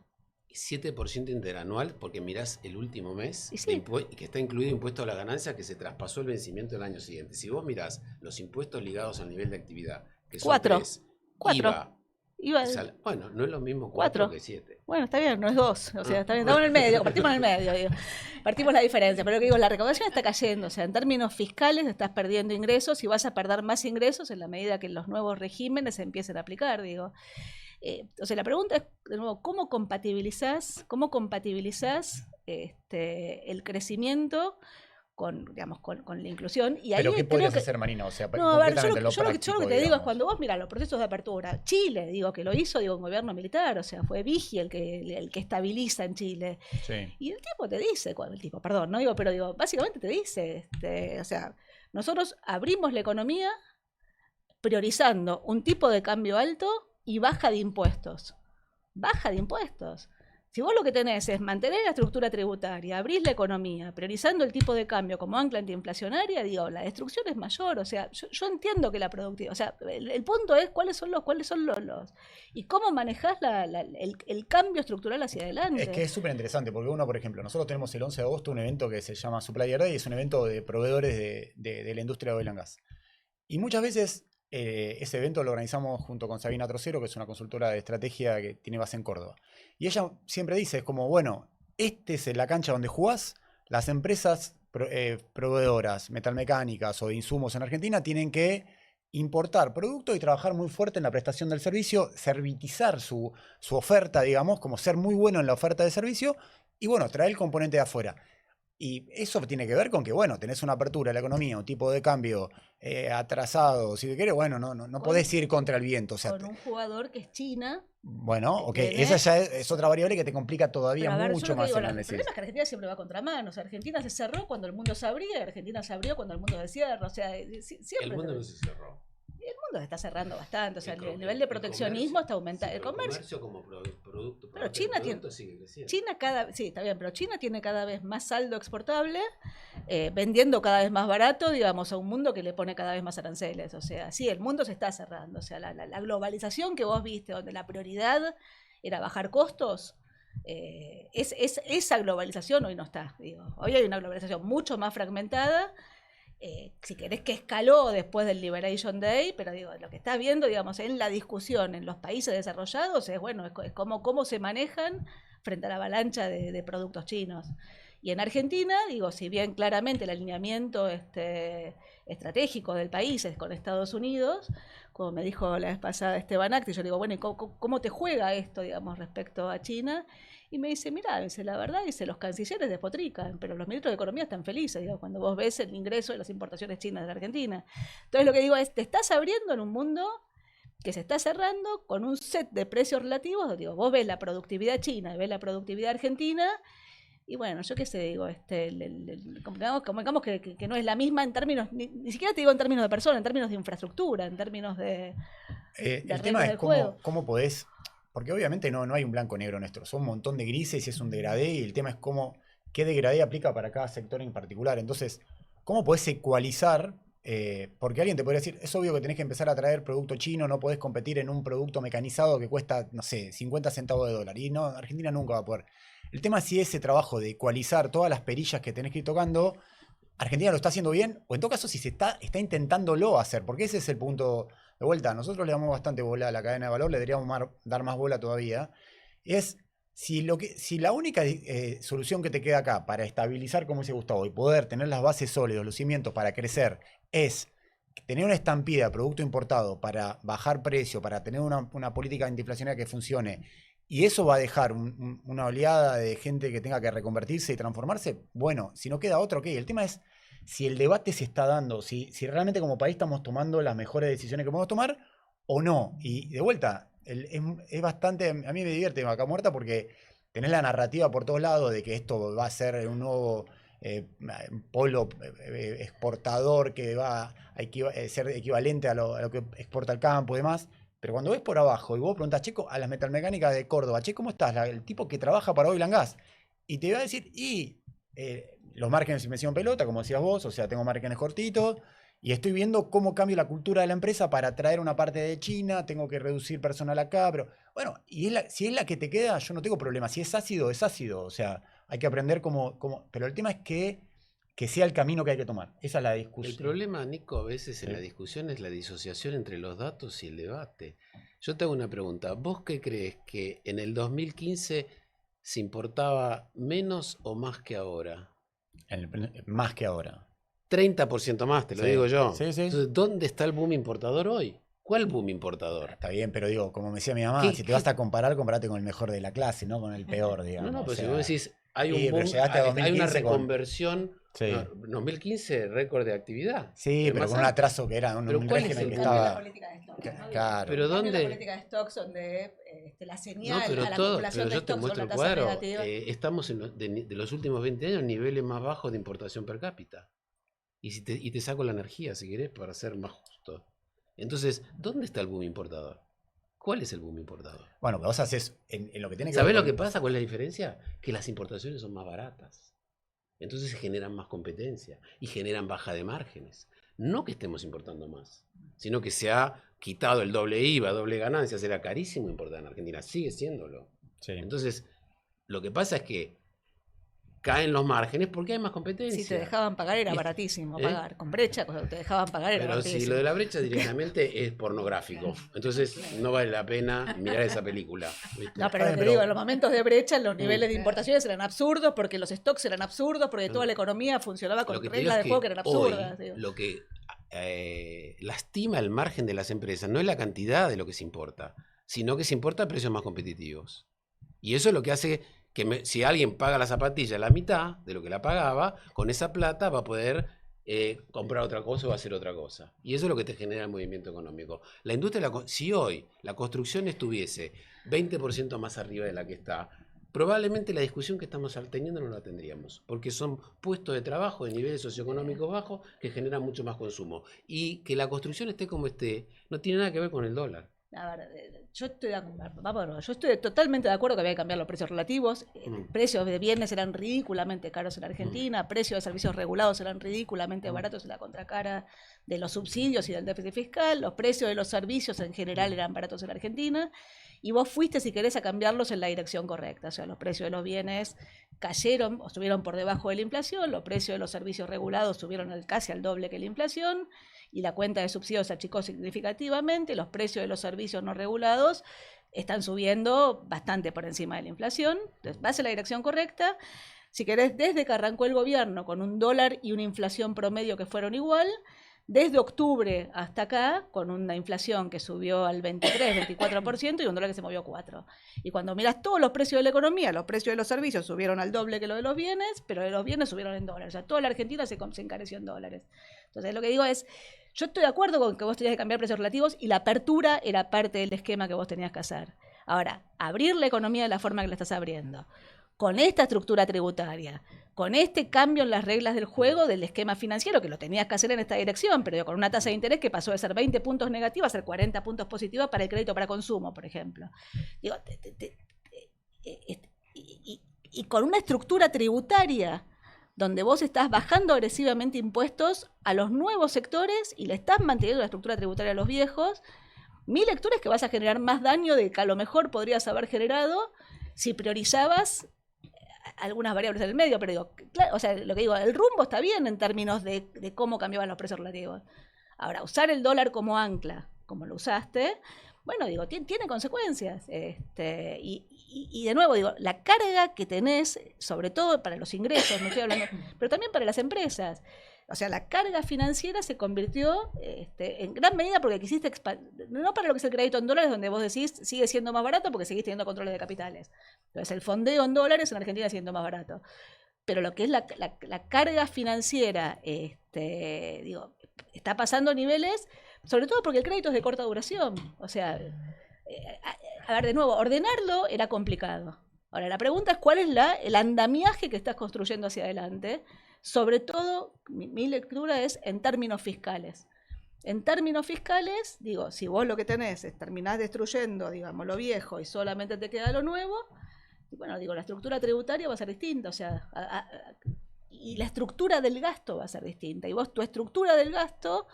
7% interanual, porque mirás el último mes, sí, que está incluido impuesto a la ganancia, que se traspasó el vencimiento del año siguiente. Si vos mirás los impuestos ligados al nivel de actividad, que son 4. 3, 4. Bueno, no es lo mismo 4 que 7. Bueno, está bien, no es 2. O sea, está bien, estamos en el medio, partimos en el medio. Digo. Partimos la diferencia. Pero lo que digo, la recaudación está cayendo. O sea, en términos fiscales estás perdiendo ingresos y vas a perder más ingresos en la medida que los nuevos regímenes se empiecen a aplicar, digo. O sea, la pregunta es, de nuevo, ¿cómo compatibilizás el crecimiento con, digamos, con la inclusión? Y ahí ¿pero qué podrías hacer, Marina? O sea, no, a ver, yo lo que te digo digamos. es, cuando vos mirás los procesos de apertura, Chile, digo, que lo hizo, digo, un gobierno militar, o sea, fue Vigi el que estabiliza en Chile. Sí. Y el tipo te dice, no digo, pero digo, básicamente te dice, o sea, nosotros abrimos la economía priorizando un tipo de cambio alto y baja de impuestos. Baja de impuestos. Si vos lo que tenés es mantener la estructura tributaria, abrir la economía, priorizando el tipo de cambio como ancla antiinflacionaria, digo, la destrucción es mayor. O sea, yo entiendo que la productividad, o sea, el punto es cuáles son los y cómo manejás el cambio estructural hacia adelante. Es que es súper interesante, porque uno, por ejemplo, nosotros tenemos el 11 de agosto un evento que se llama Supplier Day, es un evento de proveedores de la industria de oil and gas. Y muchas veces ese evento lo organizamos junto con Sabina Trocero, que es una consultora de estrategia que tiene base en Córdoba. Y ella siempre dice, es como, bueno, este es la cancha donde jugás, las empresas proveedoras metalmecánicas o de insumos en Argentina tienen que importar productos y trabajar muy fuerte en la prestación del servicio, servitizar su oferta, digamos, como ser muy bueno en la oferta de servicio y, bueno, traer el componente de afuera. Y eso tiene que ver con que, bueno, tenés una apertura de la economía, un tipo de cambio atrasado, si te quieres, bueno, no podés ir contra el viento. O sea, con un jugador que es China. Bueno, ok, ¿Tiene? esa ya es otra variable que te complica todavía Pero a ver, mucho yo lo que más digo, el el análisis. problema es que Argentina siempre va contra mano. O sea, Argentina se cerró cuando el mundo se abría, Argentina se abrió cuando el mundo se cierra. O sea, siempre. El mundo no se cerró. El mundo se está cerrando bastante. O sea, el nivel El de proteccionismo está aumentando. Sí, el comercio. como producto. Pero China sigue creciendo. sí, está bien, pero China tiene cada vez más saldo exportable, vendiendo cada vez más barato, digamos, a un mundo que le pone cada vez más aranceles. O sea, sí, el mundo se está cerrando. O sea, la globalización que vos viste, donde la prioridad era bajar costos, esa globalización hoy no está. Digo. Hoy hay una globalización mucho más fragmentada. Si querés que escaló después del Liberation Day, pero digo, lo que estás viendo, digamos, en la discusión en los países desarrollados es, bueno, es cómo se manejan frente a la avalancha de productos chinos. Y en Argentina, digo, si bien claramente el alineamiento estratégico del país es con Estados Unidos, como me dijo la vez pasada Esteban Acti, yo digo, bueno, ¿y cómo te juega esto, digamos, respecto a China? Y me dice, mira, la verdad, los cancilleres despotrican, pero los ministros de Economía están felices, digo, cuando vos ves el ingreso de las importaciones chinas de la Argentina. Entonces lo que digo es, te estás abriendo en un mundo que se está cerrando con un set de precios relativos. Digo, vos ves la productividad china y ves la productividad argentina, y bueno, yo qué sé, digo, digamos que no es la misma en términos, ni siquiera te digo en términos de persona, en términos de infraestructura, en términos de el tema es cómo podés, porque obviamente no hay un blanco-negro nuestro, son un montón de grises y es un degradé, y el tema es qué degradé aplica para cada sector en particular. Entonces, ¿cómo podés ecualizar? Porque alguien te podría decir, es obvio que tenés que empezar a traer producto chino, no podés competir en un producto mecanizado que cuesta, no sé, 50 centavos de dólar. Y no, Argentina nunca va a poder. El tema es si ese trabajo de ecualizar todas las perillas que tenés que ir tocando, Argentina lo está haciendo bien, o en todo caso si se está intentándolo hacer, porque ese es el punto de vuelta. Nosotros le damos bastante bola a la cadena de valor, le deberíamos dar más bola todavía. Es si la única solución que te queda acá para estabilizar, como dice Gustavo, y poder tener las bases sólidas, los cimientos para crecer, es tener una estampida de producto importado para bajar precio, para tener una política antiinflacionaria que funcione, y eso va a dejar una oleada de gente que tenga que reconvertirse y transformarse, bueno, si no queda otro, ok. El tema es si el debate se está dando, si realmente como país estamos tomando las mejores decisiones que podemos tomar o no. Y de vuelta, es bastante, a mí me divierte Vaca Muerta porque tenés la narrativa por todos lados de que esto va a ser un nuevo polo exportador que va a ser equivalente a lo que exporta el campo y demás. Pero cuando ves por abajo y vos preguntás, Checo, a las metalmecánicas de Córdoba, che, ¿cómo estás? El tipo que trabaja para Oil and Gas. Y te va a decir, los márgenes me hicieron pelota, como decías vos, o sea, tengo márgenes cortitos, y estoy viendo cómo cambia la cultura de la empresa para traer una parte de China, tengo que reducir personal acá, pero bueno, y si es la que te queda, yo no tengo problema. Si es ácido, o sea, hay que aprender pero el tema es que sea el camino que hay que tomar. Esa es la discusión. El problema, Nico, a veces en la discusión es la disociación entre los datos y el debate. Yo te hago una pregunta. ¿Vos qué crees que en el 2015 se importaba menos o más que ahora? Más que ahora. 30% más, te lo digo yo. Sí. Entonces, ¿dónde está el boom importador hoy? ¿Cuál boom importador? Está bien, pero digo, como me decía mi mamá, si te vas a comparar, comparate con el mejor de la clase, no con el peor, digamos. No, pero si vos decís, hay un boom, hay hay una reconversión. Sí. 2015, récord de actividad. Sí, pero con un atraso que era un régimen que estaba... La política de stocks, ¿no? Claro. ¿Pero dónde? La política de stocks donde la señal pero a la población pero de yo te stocks muestro con el la tasa cuadro. negativa. Estamos de los últimos 20 años en niveles más bajos de importación per cápita. y te saco la energía, si querés, para ser más justo. Entonces, ¿dónde está el boom importador? ¿Cuál es el boom importador? Bueno, vos haces en lo que tiene que ¿Sabés ver lo que pasa? ¿Cuál es la diferencia? Que las importaciones son más baratas. Entonces se generan más competencia y generan baja de márgenes. No que estemos importando más, sino que se ha quitado el doble IVA, doble ganancias. Era carísimo importar en Argentina, sigue siéndolo. Sí. Entonces, lo que pasa es que caen los márgenes porque hay más competencia. Si te dejaban pagar era baratísimo pagar. Con brecha, cuando te dejaban pagar era Pero baratísimo. si lo de la brecha directamente es pornográfico. Entonces no vale la pena mirar esa película. ¿viste? No, pero lo que digo, en los momentos de brecha, los niveles de importaciones eran absurdos porque los stocks eran absurdos, porque toda la economía funcionaba con Lo que te reglas de digo juego que es eran hoy, absurdas. Digo. lo que lastima el margen de las empresas no es la cantidad de lo que se importa, sino que se importa a precios más competitivos. Y eso es lo que hace que si alguien paga la zapatilla la mitad de lo que la pagaba, con esa plata va a poder comprar otra cosa o hacer otra cosa. Y eso es lo que te genera el movimiento económico. La industria, si hoy la construcción estuviese 20% más arriba de la que está, probablemente la discusión que estamos teniendo no la tendríamos, porque son puestos de trabajo de niveles socioeconómicos bajos que generan mucho más consumo. Y que la construcción esté como esté, no tiene nada que ver con el dólar. A ver, yo estoy totalmente de acuerdo que había que cambiar los precios relativos. Precios de bienes eran ridículamente caros en Argentina, precios de servicios regulados eran ridículamente baratos en la contracara de los subsidios y del déficit fiscal, los precios de los servicios en general eran baratos en Argentina, y vos fuiste, si querés, a cambiarlos en la dirección correcta. O sea, los precios de los bienes cayeron o estuvieron por debajo de la inflación, los precios de los servicios regulados subieron casi al doble que la inflación, y la cuenta de subsidios se achicó significativamente, los precios de los servicios no regulados están subiendo bastante por encima de la inflación. Entonces, vas en la dirección correcta. Si querés, desde que arrancó el gobierno con un dólar y una inflación promedio que fueron igual, desde octubre hasta acá, con una inflación que subió al 23-24% y un dólar que se movió 4%. Y cuando miras todos los precios de la economía, los precios de los servicios subieron al doble que lo de los bienes, pero de los bienes subieron en dólares. O sea, toda la Argentina se encareció en dólares. Entonces, lo que digo es, yo estoy de acuerdo con que vos tenías que cambiar precios relativos y la apertura era parte del esquema que vos tenías que hacer. Ahora, abrir la economía de la forma que la estás abriendo, con esta estructura tributaria, con este cambio en las reglas del juego del esquema financiero, que lo tenías que hacer en esta dirección, pero con una tasa de interés que pasó de ser 20 puntos negativa a ser 40 puntos positiva para el crédito para consumo, por ejemplo. Digo, y con una estructura tributaria donde vos estás bajando agresivamente impuestos a los nuevos sectores y le estás manteniendo la estructura tributaria a los viejos, mi lectura es que vas a generar más daño del que a lo mejor podrías haber generado si priorizabas algunas variables del medio, pero digo, claro, o sea, lo que digo, el rumbo está bien en términos de cómo cambiaban los precios relativos. Ahora, usar el dólar como ancla, como lo usaste, bueno, digo, tiene consecuencias. Y de nuevo, digo, la carga que tenés, sobre todo para los ingresos, no estoy hablando, pero también para las empresas. O sea, la carga financiera se convirtió en gran medida porque quisiste no para lo que es el crédito en dólares, donde vos decís sigue siendo más barato porque seguís teniendo controles de capitales. Entonces, el fondeo en dólares en Argentina sigue siendo más barato. Pero lo que es la carga financiera, digo, está pasando a niveles, sobre todo porque el crédito es de corta duración. O sea, a ver, de nuevo, ordenarlo era complicado. Ahora, la pregunta es cuál es el andamiaje que estás construyendo hacia adelante. Sobre todo, mi lectura es en términos fiscales. En términos fiscales, digo, si vos lo que tenés es terminás destruyendo, digamos, lo viejo y solamente te queda lo nuevo, y bueno, digo, la estructura tributaria va a ser distinta, o sea, y la estructura del gasto va a ser distinta. Y vos, tu estructura del gasto,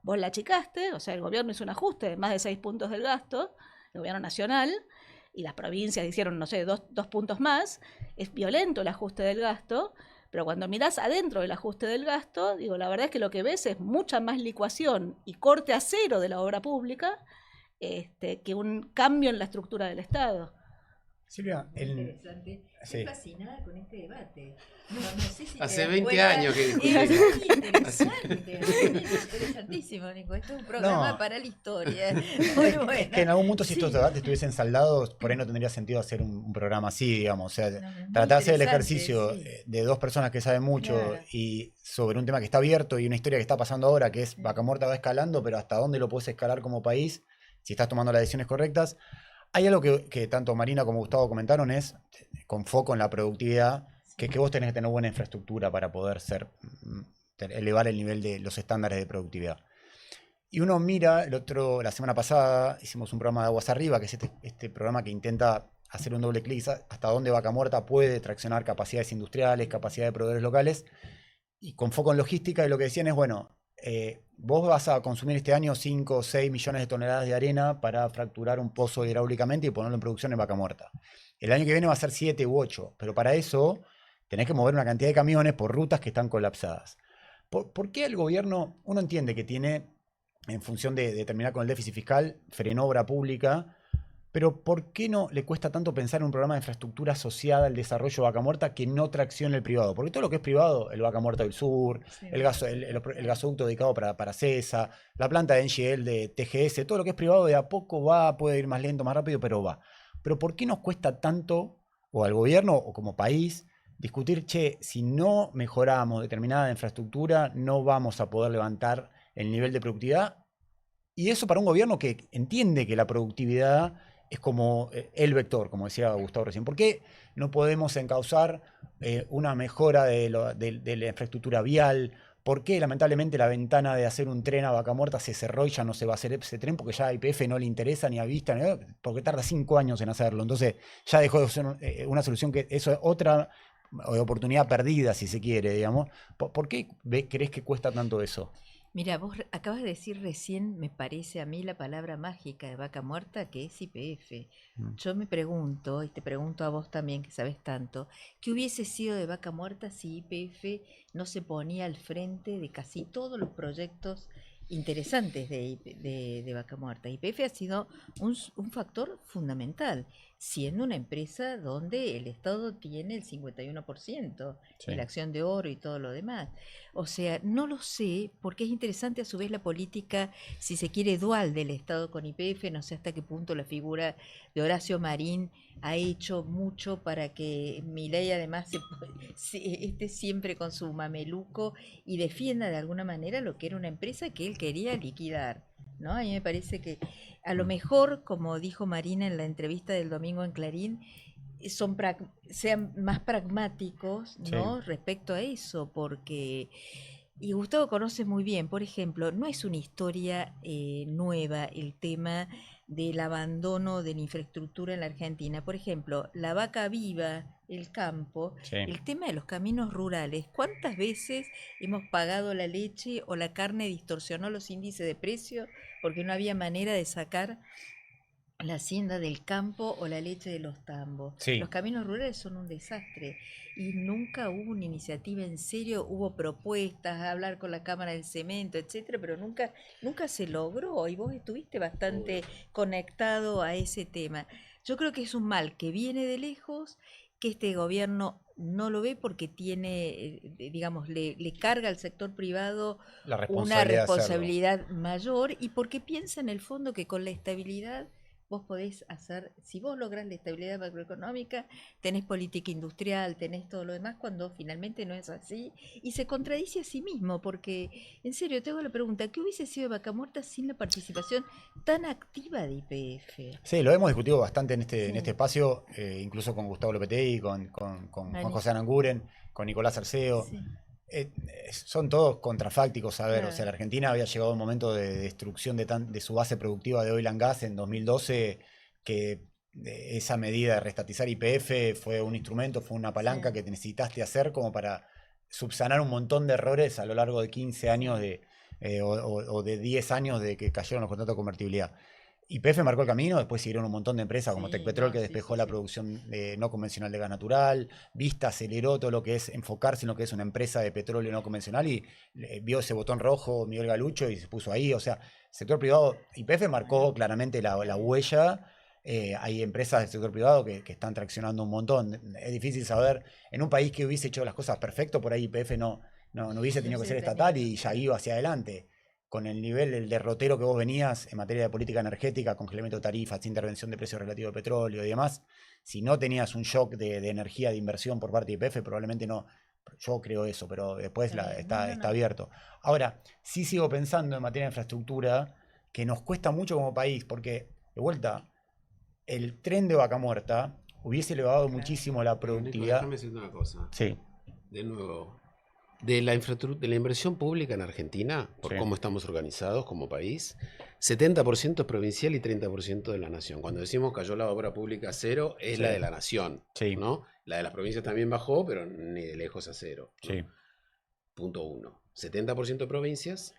vos la achicaste, o sea, el gobierno hizo un ajuste de más de 6 puntos del gasto, el gobierno nacional, y las provincias hicieron, no sé, 2 puntos más. Es violento el ajuste del gasto. Pero cuando mirás adentro del ajuste del gasto, digo, la verdad es que lo que ves es mucha más licuación y corte a cero de la obra pública que un cambio en la estructura del Estado. Silvia, interesante. Sí. Estoy fascinada con este debate. No sé si hace 20 años que discutimos. discutimos. Es interesantísimo, Nico. Esto es un programa para la historia. Muy bueno. Es que en algún punto si estos debates estuviesen saldados, por ahí no tendría sentido hacer un programa así, digamos. O sea, tratar de hacer el ejercicio de dos personas que saben mucho y sobre un tema que está abierto y una historia que está pasando ahora, que es Vaca Muerta va escalando, pero hasta dónde lo puedes escalar como país si estás tomando las decisiones correctas. Hay algo que tanto Marina como Gustavo comentaron, es con foco en la productividad, que vos tenés que tener buena infraestructura para poder ser elevar el nivel de los estándares de productividad. Y uno mira, la semana pasada hicimos un programa de Aguas Arriba, que es este programa que intenta hacer un doble clic hasta dónde Vaca Muerta puede traccionar capacidades industriales, capacidad de proveedores locales, y con foco en logística, y lo que decían es, bueno, vos vas a consumir este año 5 o 6 millones de toneladas de arena para fracturar un pozo hidráulicamente y ponerlo en producción en Vaca Muerta. El año que viene va a ser 7 u 8, pero para eso tenés que mover una cantidad de camiones por rutas que están colapsadas. ¿Por qué el gobierno, uno entiende que tiene, en función de terminar con el déficit fiscal, frenó obra pública, pero ¿por qué no le cuesta tanto pensar en un programa de infraestructura asociada al desarrollo de Vaca Muerta que no traccione el privado? Porque todo lo que es privado, el Vaca Muerta del Sur, Sí, el gasoducto dedicado para CESA, la planta de NGL de TGS, todo lo que es privado de a poco va, puede ir más lento, más rápido, pero va. Pero ¿por qué nos cuesta tanto, o al gobierno o como país, discutir, che, si no mejoramos determinada infraestructura, no vamos a poder levantar el nivel de productividad? Y eso para un gobierno que entiende que la productividad es como el vector, como decía Gustavo recién. ¿Por qué no podemos encauzar una mejora de la infraestructura vial? ¿Por qué lamentablemente la ventana de hacer un tren a Vaca Muerta se cerró y ya no se va a hacer ese tren? Porque ya a YPF no le interesa ni a Vista, porque tarda 5 años en hacerlo. Entonces ya dejó de ser una solución que eso es otra oportunidad perdida, si se quiere, digamos. ¿Por qué crees que cuesta tanto eso? Mira, vos acabas de decir recién, me parece a mí la palabra mágica de Vaca Muerta, que es YPF. Mm. Yo me pregunto, y te pregunto a vos también que sabes tanto, ¿qué hubiese sido de Vaca Muerta si YPF no se ponía al frente de casi todos los proyectos interesantes de Vaca Muerta? YPF ha sido un factor fundamental, siendo una empresa donde el Estado tiene el 51% de la acción de oro y todo lo demás. O sea, no lo sé, porque es interesante a su vez la política, si se quiere, dual del Estado con YPF. No sé hasta qué punto la figura de Horacio Marín ha hecho mucho para que Milei además esté siempre con su mameluco y defienda de alguna manera lo que era una empresa que él quería liquidar, ¿no? A mí me parece que a lo mejor, como dijo Marina en la entrevista del domingo en Clarín, sean más pragmáticos, ¿no? Sí. Respecto a eso, porque, y Gustavo conoce muy bien, por ejemplo, no es una historia nueva el tema del abandono de la infraestructura en la Argentina. Por ejemplo, la vaca viva, el campo, Sí. el tema de los caminos rurales. ¿Cuántas veces hemos pagado la leche o la carne distorsionó los índices de precio porque no había manera de sacar la hacienda del campo o la leche de los tambos? Sí. Los caminos rurales son un desastre y nunca hubo una iniciativa en serio, hubo propuestas, hablar con la Cámara del Cemento, etcétera, pero nunca se logró y vos estuviste bastante conectado a ese tema. Yo creo que es un mal que viene de lejos, que este gobierno no lo ve porque tiene, digamos, le carga al sector privado La una responsabilidad de hacerlo. responsabilidad mayor y porque piensa en el fondo que con la estabilidad vos podés hacer, si vos lográs la estabilidad macroeconómica, tenés política industrial, tenés todo lo demás, cuando finalmente no es así, y se contradice a sí mismo, porque, en serio, te hago la pregunta, ¿qué hubiese sido de Vaca Muerta sin la participación tan activa de YPF? Sí, lo hemos discutido bastante en Sí. este espacio, incluso con Gustavo Lopetegui, con Juan Vale. José Aranguren, con Nicolás Arceo. Sí, Son todos contrafácticos, a ver, o sea, claro. la Argentina había llegado a un momento de destrucción de su base productiva de oil and gas en 2012, que esa medida de restatizar YPF fue un instrumento, fue una palanca Sí. que necesitaste hacer como para subsanar un montón de errores a lo largo de 15 años o de 10 años de que cayeron los contratos de convertibilidad. YPF marcó el camino, después siguieron un montón de empresas como Sí, Tecpetrol, no, que sí, despejó sí, la sí. producción no convencional de gas natural. Vista aceleró todo lo que es enfocarse en lo que es una empresa de petróleo no convencional y vio ese botón rojo Miguel Galucho y se puso ahí. O sea, sector privado, YPF marcó claramente la huella. Hay empresas del sector privado que están traccionando un montón. Es difícil saber, en un país que hubiese hecho las cosas perfecto, por ahí YPF no hubiese tenido que ser estatal y ya iba hacia adelante. Con el nivel, el derrotero que vos venías en materia de política energética, congelamiento de tarifas, intervención de precios relativos de petróleo y demás, si no tenías un shock de energía de inversión por parte de YPF, probablemente no. Yo creo eso, pero después Está bien. está No. abierto. Ahora, sí sigo pensando en materia de infraestructura que nos cuesta mucho como país, porque, de vuelta, el tren de Vaca Muerta hubiese elevado Claro. muchísimo la Pero, Nico, productividad. déjame decirte una cosa. Sí, De nuevo, De la de la inversión pública en Argentina, por Sí. cómo estamos organizados como país, 70% es provincial y 30% de la nación. Cuando decimos cayó la obra pública a cero, es Sí. la de la nación, Sí. ¿no? La de las provincias también bajó, pero ni de lejos a cero, ¿no? Sí. Punto uno. 70% provincias.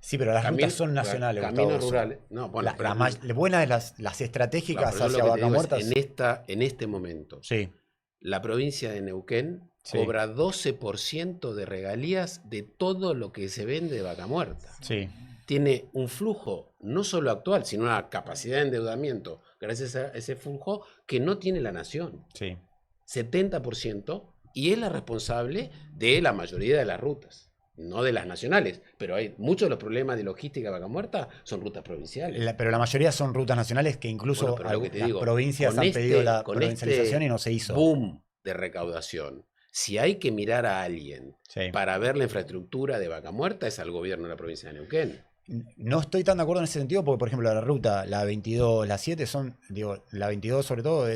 Sí, pero las rutas son nacionales, Caminos Gustavo, eso. rurales. No, bueno, pero, La buena de las claro, estratégicas pero yo hacia lo que te Vaca digo es, Muerta. en este momento, Sí, la provincia de Neuquén Sí. cobra 12% de regalías de todo lo que se vende de Vaca Muerta. sí, Tiene un flujo no solo actual, sino una capacidad de endeudamiento gracias a ese flujo que no tiene la nación. sí. 70%, y es la responsable de la mayoría de las rutas, no de las nacionales, pero hay muchos de los problemas de logística de Vaca Muerta son rutas provinciales. Pero la mayoría son rutas nacionales que incluso Bueno, pero lo que te las digo, provincias han pedido la con provincialización y no se hizo. boom de recaudación, si hay que mirar a alguien Sí. para ver la infraestructura de Vaca Muerta, es al gobierno de la provincia de Neuquén. No estoy tan de acuerdo en ese sentido porque, por ejemplo, la ruta, la 22, la 7 son, digo, la 22 sobre todo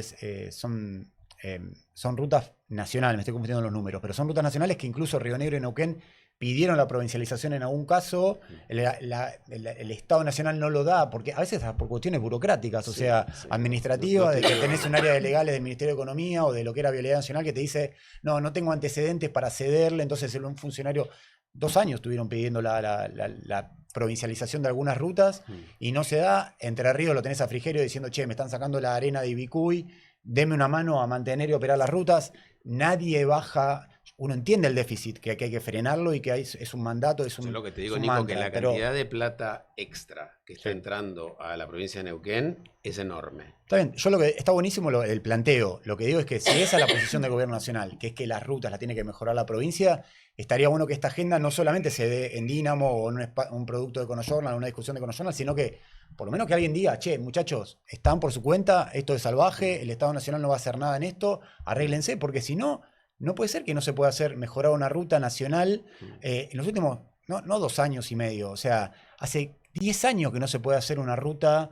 son rutas nacionales, me estoy confundiendo en los números, pero son rutas nacionales que incluso Río Negro y Neuquén pidieron la provincialización en algún caso, el Estado Nacional no lo da, porque a veces por cuestiones burocráticas, o Sí, sea, sí. administrativas, No te de que digo- tenés un área de legales del Ministerio de Economía o de lo que era Vialidad Nacional que te dice, no tengo antecedentes para cederle, entonces un funcionario, 2 años estuvieron pidiendo la provincialización de algunas rutas y no se da. Entre Ríos lo tenés a Frigerio diciendo, che, me están sacando la arena de Ibicuy, deme una mano a mantener y operar las rutas. Nadie baja, uno entiende el déficit, que hay que frenarlo y que es un mandato, es Yo lo que te digo, un Nico, mantra, que la pero- cantidad de plata extra que está Sí. entrando a la provincia de Neuquén es enorme. Está bien, yo lo que está buenísimo el planteo. Lo que digo es que si esa es la posición del gobierno nacional, que es que las rutas las tiene que mejorar la provincia, estaría bueno que esta agenda no solamente se dé en Dínamo o en un producto de Econojournal, una discusión de Econojournal, sino que por lo menos que alguien diga, che, muchachos, están por su cuenta, esto es salvaje, el Estado Nacional no va a hacer nada en esto, arréglense, porque si no, no puede ser que no se pueda hacer mejorar una ruta nacional en los últimos, no 2 años y medio, o sea, hace 10 años que no se puede hacer una ruta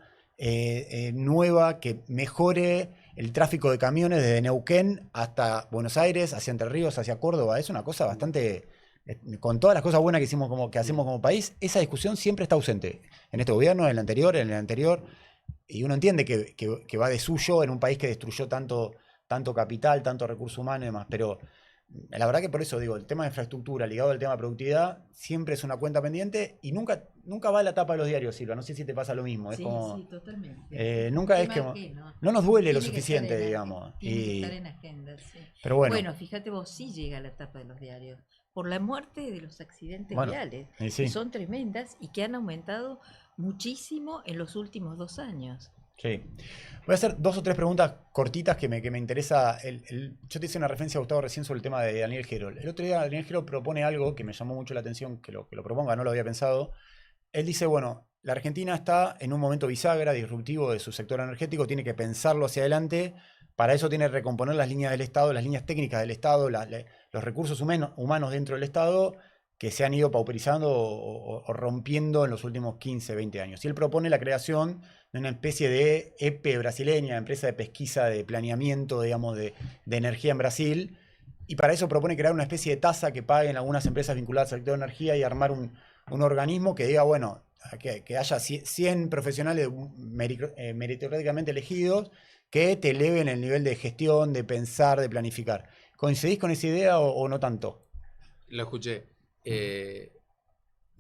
nueva que mejore el tráfico de camiones desde Neuquén hasta Buenos Aires, hacia Entre Ríos, hacia Córdoba. Es una cosa bastante, con todas las cosas buenas que hacemos como país, esa discusión siempre está ausente. En este gobierno, en el anterior, y uno entiende que va de suyo en un país que destruyó tanto capital, tanto recurso humano y demás, pero la verdad que por eso digo, el tema de infraestructura ligado al tema de productividad siempre es una cuenta pendiente y nunca va a la tapa de los diarios, Silva. No sé si te pasa lo mismo. Es Sí, como, sí, totalmente. nunca Un es tema que ajeno. no nos duele lo Tiene que suficiente, estar en digamos. Tiene que Y- estar en agenda, sí. pero bueno, Bueno, fíjate vos, sí llega a la etapa de los diarios, por la muerte de los accidentes Bueno, viales, y sí. que son tremendas y que han aumentado muchísimo en los últimos 2 años. Sí. Voy a hacer 2 o 3 preguntas cortitas que me interesa. Yo te hice una referencia, Gustavo, recién sobre el tema de Daniel Gerol. El otro día Daniel Gerol propone algo que me llamó mucho la atención, que lo proponga, no lo había pensado. Él dice, bueno, la Argentina está en un momento bisagra, disruptivo de su sector energético, tiene que pensarlo hacia adelante. Para eso tiene que recomponer las líneas del Estado, las líneas técnicas del Estado, los recursos humanos dentro del Estado que se han ido pauperizando o rompiendo en los últimos 15, 20 años. Y él propone la creación de una especie de EPE brasileña, empresa de pesquisa, de planeamiento, digamos, de energía en Brasil. Y para eso propone crear una especie de tasa que paguen algunas empresas vinculadas al sector de energía y armar un organismo que diga, bueno, que haya 100 profesionales meritocráticamente elegidos que te eleven el nivel de gestión, de pensar, de planificar. ¿Coincidís con esa idea o no tanto? Lo escuché.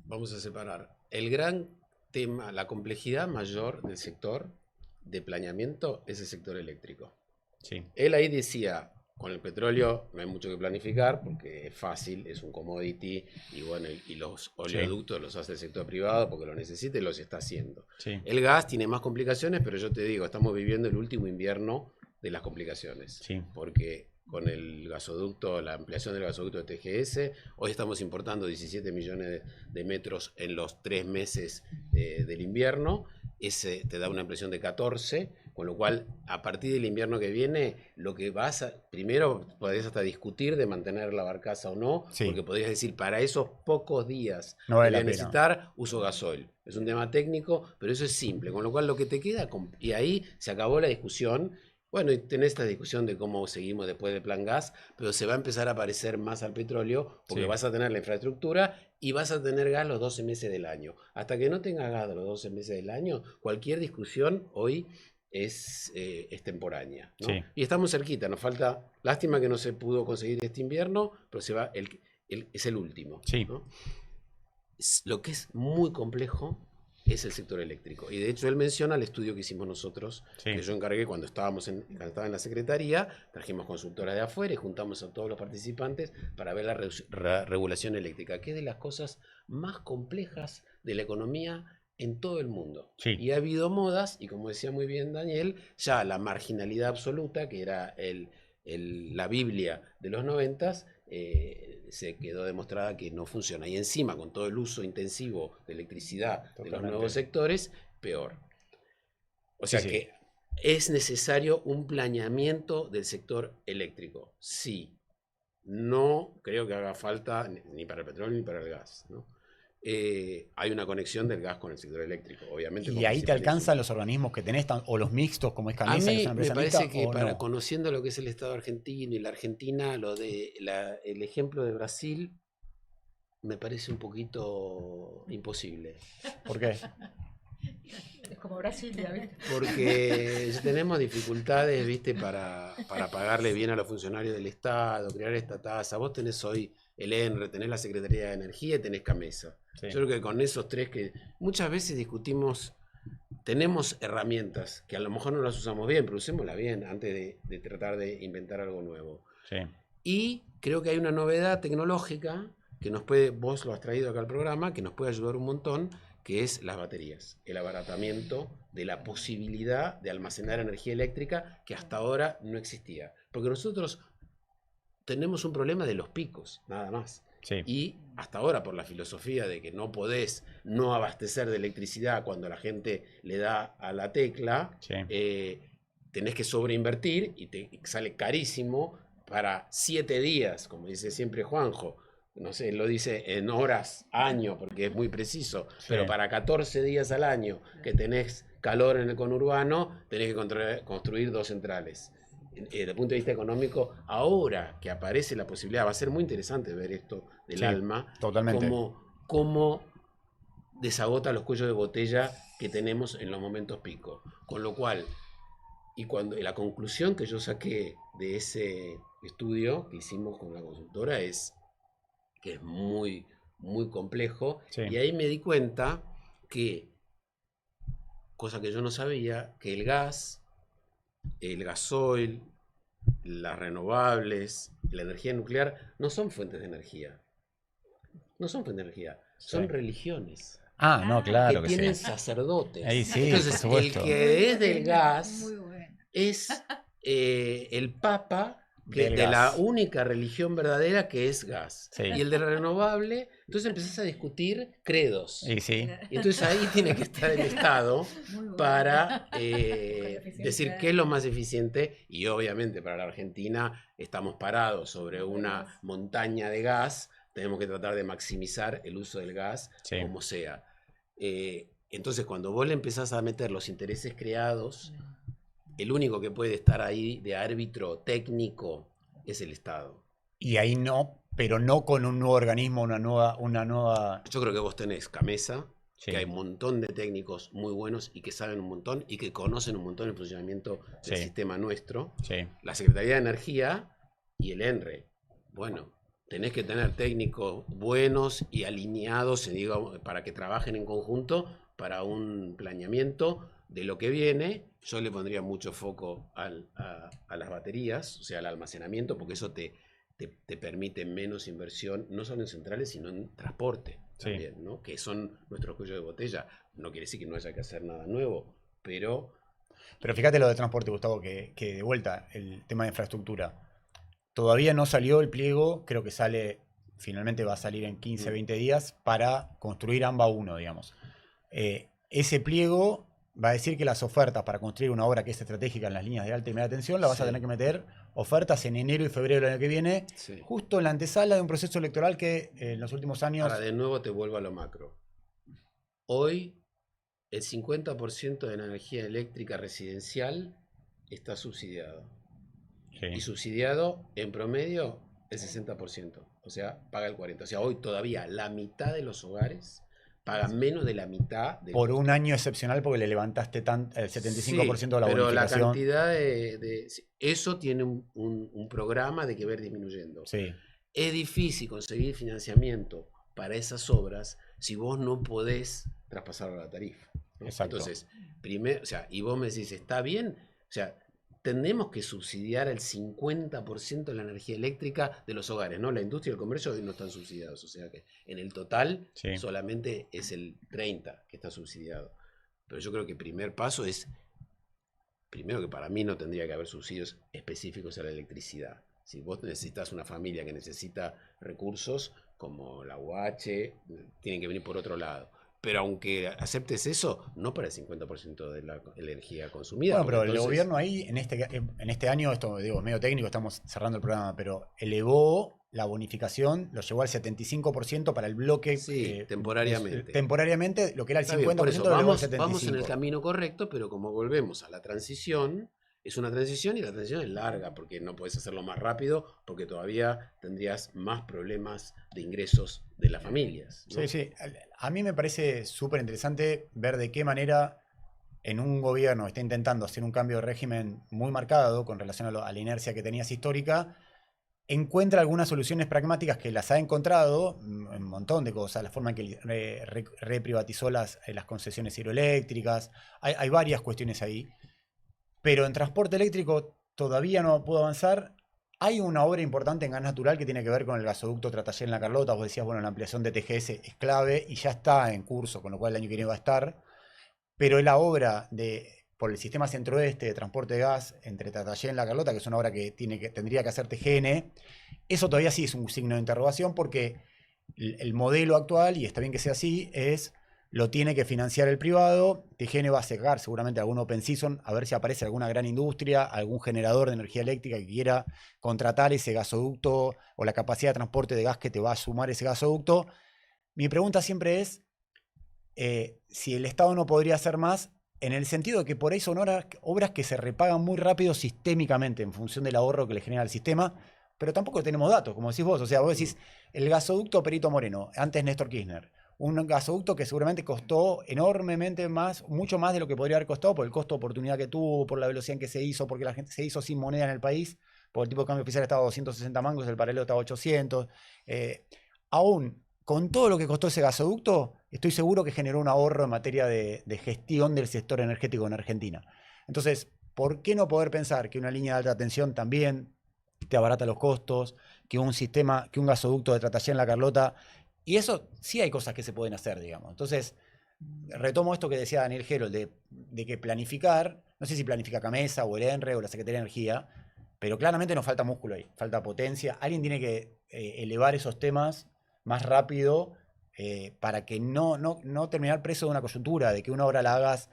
Vamos a separar. El gran tema, la complejidad mayor del sector de planeamiento es el sector eléctrico. Sí. Él ahí decía, con el petróleo no hay mucho que planificar porque es fácil, es un commodity y bueno, y los oleoductos los hace el sector privado porque lo necesita y los está haciendo. Sí. El gas tiene más complicaciones, pero yo te digo, estamos viviendo el último invierno de las complicaciones. Sí. Porque con el gasoducto, la ampliación del gasoducto de TGS, hoy estamos importando 17 millones de metros en los 3 meses del invierno. Ese te da una impresión de 14, con lo cual a partir del invierno que viene, lo que primero podés hasta discutir de mantener la barcaza o no, Sí. porque podrías decir, para esos pocos días No vale que voy a la pena. necesitar, uso gasoil. Es un tema técnico, pero eso es simple, con lo cual lo que te queda, y ahí se acabó la discusión Bueno, y tenés esta discusión de cómo seguimos después del plan gas, pero se va a empezar a parecer más al petróleo porque Sí. vas a tener la infraestructura y vas a tener gas los 12 meses del año. Hasta que no tengas gas los 12 meses del año, cualquier discusión hoy es extemporánea, ¿no? Sí. Y estamos cerquita, nos falta, lástima que no se pudo conseguir este invierno, pero se va, es el último, Sí. ¿no? Lo que es muy complejo es el sector eléctrico. Y de hecho él menciona el estudio que hicimos nosotros, Sí. que yo encargué cuando estaba en la Secretaría, trajimos consultoras de afuera y juntamos a todos los participantes para ver la regulación eléctrica, que es de las cosas más complejas de la economía en todo el mundo. Sí. Y ha habido modas, y como decía muy bien Daniel, ya la marginalidad absoluta, que era la Biblia de los 90, se quedó demostrada que no funciona. Y encima, con todo el uso intensivo de electricidad de los Totalmente. nuevos sectores, peor. O sea Sí, sí. que es necesario un planeamiento del sector eléctrico. Sí. No creo que haga falta ni para el petróleo ni para el gas, ¿no? Hay una conexión del gas con el sector eléctrico, obviamente. ¿Y como ahí te siempre alcanzan los organismos que tenés, o los mixtos, como es a Camisa, que es mí una me empresa parece mixta, que o para no? conociendo lo que es el Estado argentino y la Argentina, el ejemplo de Brasil me parece un poquito imposible. ¿Por qué? Es como Brasil, ¿ya viste? Porque tenemos dificultades, viste, para pagarle bien a los funcionarios del Estado, crear esta tasa. Vos tenés hoy el ENRE, tenés la Secretaría de Energía y tenés Camesa. Sí. Yo creo que con esos tres que muchas veces discutimos, tenemos herramientas que a lo mejor no las usamos bien, pero usémoslas bien antes de tratar de inventar algo nuevo. Sí. Y creo que hay una novedad tecnológica que nos puede, vos lo has traído acá al programa, que nos puede ayudar un montón, que es las baterías, el abaratamiento de la posibilidad de almacenar energía eléctrica que hasta ahora no existía. Porque nosotros tenemos un problema de los picos, nada más. Sí. Y hasta ahora, por la filosofía de que no podés no abastecer de electricidad cuando la gente le da a la tecla, Sí. tenés que sobreinvertir y te sale carísimo para 7 días, como dice siempre Juanjo. No sé, lo dice en horas, año, porque es muy preciso, Sí. pero para 14 días al año que tenés calor en el conurbano, tenés que construir 2 centrales. Desde el punto de vista económico, ahora que aparece la posibilidad, va a ser muy interesante ver esto del Sí, alma, totalmente. cómo desagota los cuellos de botella que tenemos en los momentos pico. Con lo cual, la conclusión que yo saqué de ese estudio que hicimos con la consultora es que es muy, muy complejo. Sí. Y ahí me di cuenta que, cosa que yo no sabía, que el gas, el gasoil, las renovables, la energía nuclear, no son fuentes de energía. No son fuentes de energía, son Sí. religiones Ah, no, claro que que tienen sí. sacerdotes. Ahí sí, Entonces, por el supuesto. que es del gas Muy bueno. es el papa Del de la gas. única religión verdadera que es gas. Sí. Y el de renovable, entonces empezás a discutir credos. Y sí. Y entonces ahí tiene que estar el Estado Muy bueno. para Con decir qué es lo más eficiente. Y obviamente para la Argentina estamos parados sobre una montaña de gas. Tenemos que tratar de maximizar el uso del gas Sí. como sea. Entonces cuando vos le empezás a meter los intereses creados, el único que puede estar ahí de árbitro técnico es el Estado. Y ahí no, pero no con un nuevo organismo, una nueva. Yo creo que vos tenés Camesa, Sí. que hay un montón de técnicos muy buenos y que saben un montón y que conocen un montón el funcionamiento del Sí. sistema nuestro. Sí. La Secretaría de Energía y el ENRE. Bueno, tenés que tener técnicos buenos y alineados, digamos, para que trabajen en conjunto para un planeamiento de lo que viene. Yo le pondría mucho foco a las baterías, o sea, al almacenamiento, porque eso te permite menos inversión, no solo en centrales, sino en transporte Sí. también, ¿no? Que son nuestros cuellos de botella. No quiere decir que no haya que hacer nada nuevo, pero Pero fíjate lo de transporte, Gustavo, que de vuelta, el tema de infraestructura. Todavía no salió el pliego, creo que finalmente va a salir en 15, 20 días para construir AMBA 1, digamos. Ese pliego va a decir que las ofertas para construir una obra que es estratégica en las líneas de alta y media tensión, la vas a Sí. tener que meter ofertas en enero y febrero del año que viene, sí. justo en la antesala de un proceso electoral que en los últimos años... Ahora de nuevo te vuelvo a lo macro. Hoy el 50% de la energía eléctrica residencial está subsidiado. Sí. Y subsidiado en promedio el 60%. O sea, paga el 40%. O sea, hoy todavía la mitad de los hogares pagan menos de la mitad del Por costo. un año excepcional porque le levantaste el 75% de la pero bonificación. la cantidad eso tiene un programa de que va a ir disminuyendo. Sí. Es difícil conseguir financiamiento para esas obras si vos no podés traspasar la tarifa, ¿no? Exacto. Entonces, primero, o sea, y vos me decís, ¿está bien? O sea, tenemos que subsidiar el 50% de la energía eléctrica de los hogares, ¿no? La industria y el comercio hoy no están subsidiados, o sea que en el total Sí. solamente es el 30% que está subsidiado. Pero yo creo que el primer paso es, primero que para mí no tendría que haber subsidios específicos a la electricidad. Si vos necesitas una familia que necesita recursos como la UH, tienen que venir por otro lado. Pero aunque aceptes eso, no para el 50% de la energía consumida. Bueno, pero el entonces, gobierno ahí, en este año, esto digo, es medio técnico, estamos cerrando el programa, pero elevó la bonificación, lo llevó al 75% para el bloque. Sí, temporariamente. Temporariamente, lo que era el Está 50% bien, por eso, lo elevó al vamos en el 75%. camino correcto, pero como volvemos a la transición, es una transición y la transición es larga, porque no puedes hacerlo más rápido, porque todavía tendrías más problemas de ingresos de las familias, ¿no? Sí, sí. A mí me parece súper interesante ver de qué manera en un gobierno está intentando hacer un cambio de régimen muy marcado con relación a la inercia que tenías histórica, encuentra algunas soluciones pragmáticas que las ha encontrado, un montón de cosas, la forma en que reprivatizó las concesiones hidroeléctricas, hay varias cuestiones ahí, pero en transporte eléctrico todavía no puedo avanzar. Hay una obra importante en gas natural que tiene que ver con el gasoducto Tratayén-La Carlota. Vos decías, bueno, la ampliación de TGS es clave y ya está en curso, con lo cual el año que viene va a estar. Pero la obra por el sistema centro-oeste de transporte de gas entre Tratayén y La Carlota, que es una obra que tendría que hacer TGN, eso todavía sí es un signo de interrogación porque el modelo actual, y está bien que sea así, lo tiene que financiar el privado. TGN va a sacar seguramente algún open season, a ver si aparece alguna gran industria, algún generador de energía eléctrica que quiera contratar ese gasoducto o la capacidad de transporte de gas que te va a sumar ese gasoducto. Mi pregunta siempre es si el Estado no podría hacer más, en el sentido de que por ahí son obras que se repagan muy rápido sistémicamente en función del ahorro que le genera el sistema, pero tampoco tenemos datos, como decís vos. O sea, vos decís, el gasoducto Perito Moreno, antes Néstor Kirchner, un gasoducto que seguramente costó enormemente más, mucho más de lo que podría haber costado por el costo de oportunidad que tuvo, por la velocidad en que se hizo, porque la gente se hizo sin moneda en el país, porque el tipo de cambio oficial estaba a 260 mangos, el paralelo estaba a 800. Aún con todo lo que costó ese gasoducto, estoy seguro que generó un ahorro en materia de gestión del sector energético en Argentina. Entonces, ¿por qué no poder pensar que una línea de alta tensión también te abarata los costos, que un gasoducto de Tratayén-La Carlota? Y eso sí hay cosas que se pueden hacer, digamos. Entonces, retomo esto que decía Daniel Gerold, de que planificar, no sé si planifica Camesa o el ENRE o la Secretaría de Energía, pero claramente nos falta músculo ahí, falta potencia. Alguien tiene que elevar esos temas más rápido para que no terminar preso de una coyuntura, de que una obra la hagas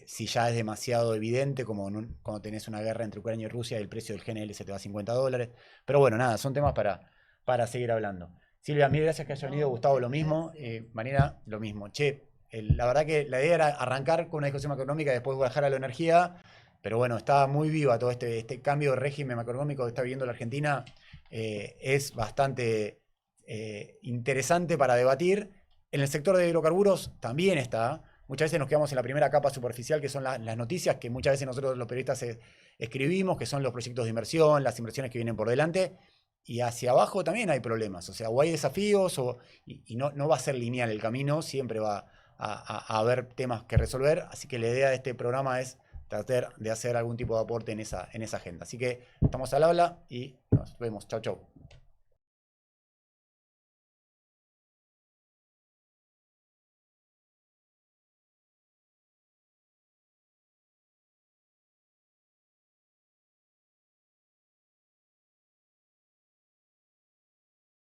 si ya es demasiado evidente, como cuando tenés una guerra entre Ucrania y Rusia y el precio del GNL se te va a $50. Pero bueno, nada, son temas para seguir hablando. Silvia, mil gracias que hayas venido. Gustavo, lo mismo. Mariana, lo mismo. Che, la verdad que la idea era arrancar con una discusión macroeconómica y después bajar a la energía, pero bueno, está muy viva todo este cambio de régimen macroeconómico que está viviendo la Argentina. Es bastante interesante para debatir. En el sector de hidrocarburos también está. Muchas veces nos quedamos en la primera capa superficial, que son las noticias que muchas veces nosotros los periodistas escribimos, que son los proyectos de inversión, las inversiones que vienen por delante. Y hacia abajo también hay problemas, o sea, o hay desafíos y no va a ser lineal el camino, siempre va a haber temas que resolver, así que la idea de este programa es tratar de hacer algún tipo de aporte en esa agenda. Así que estamos al habla y nos vemos. Chau, chau.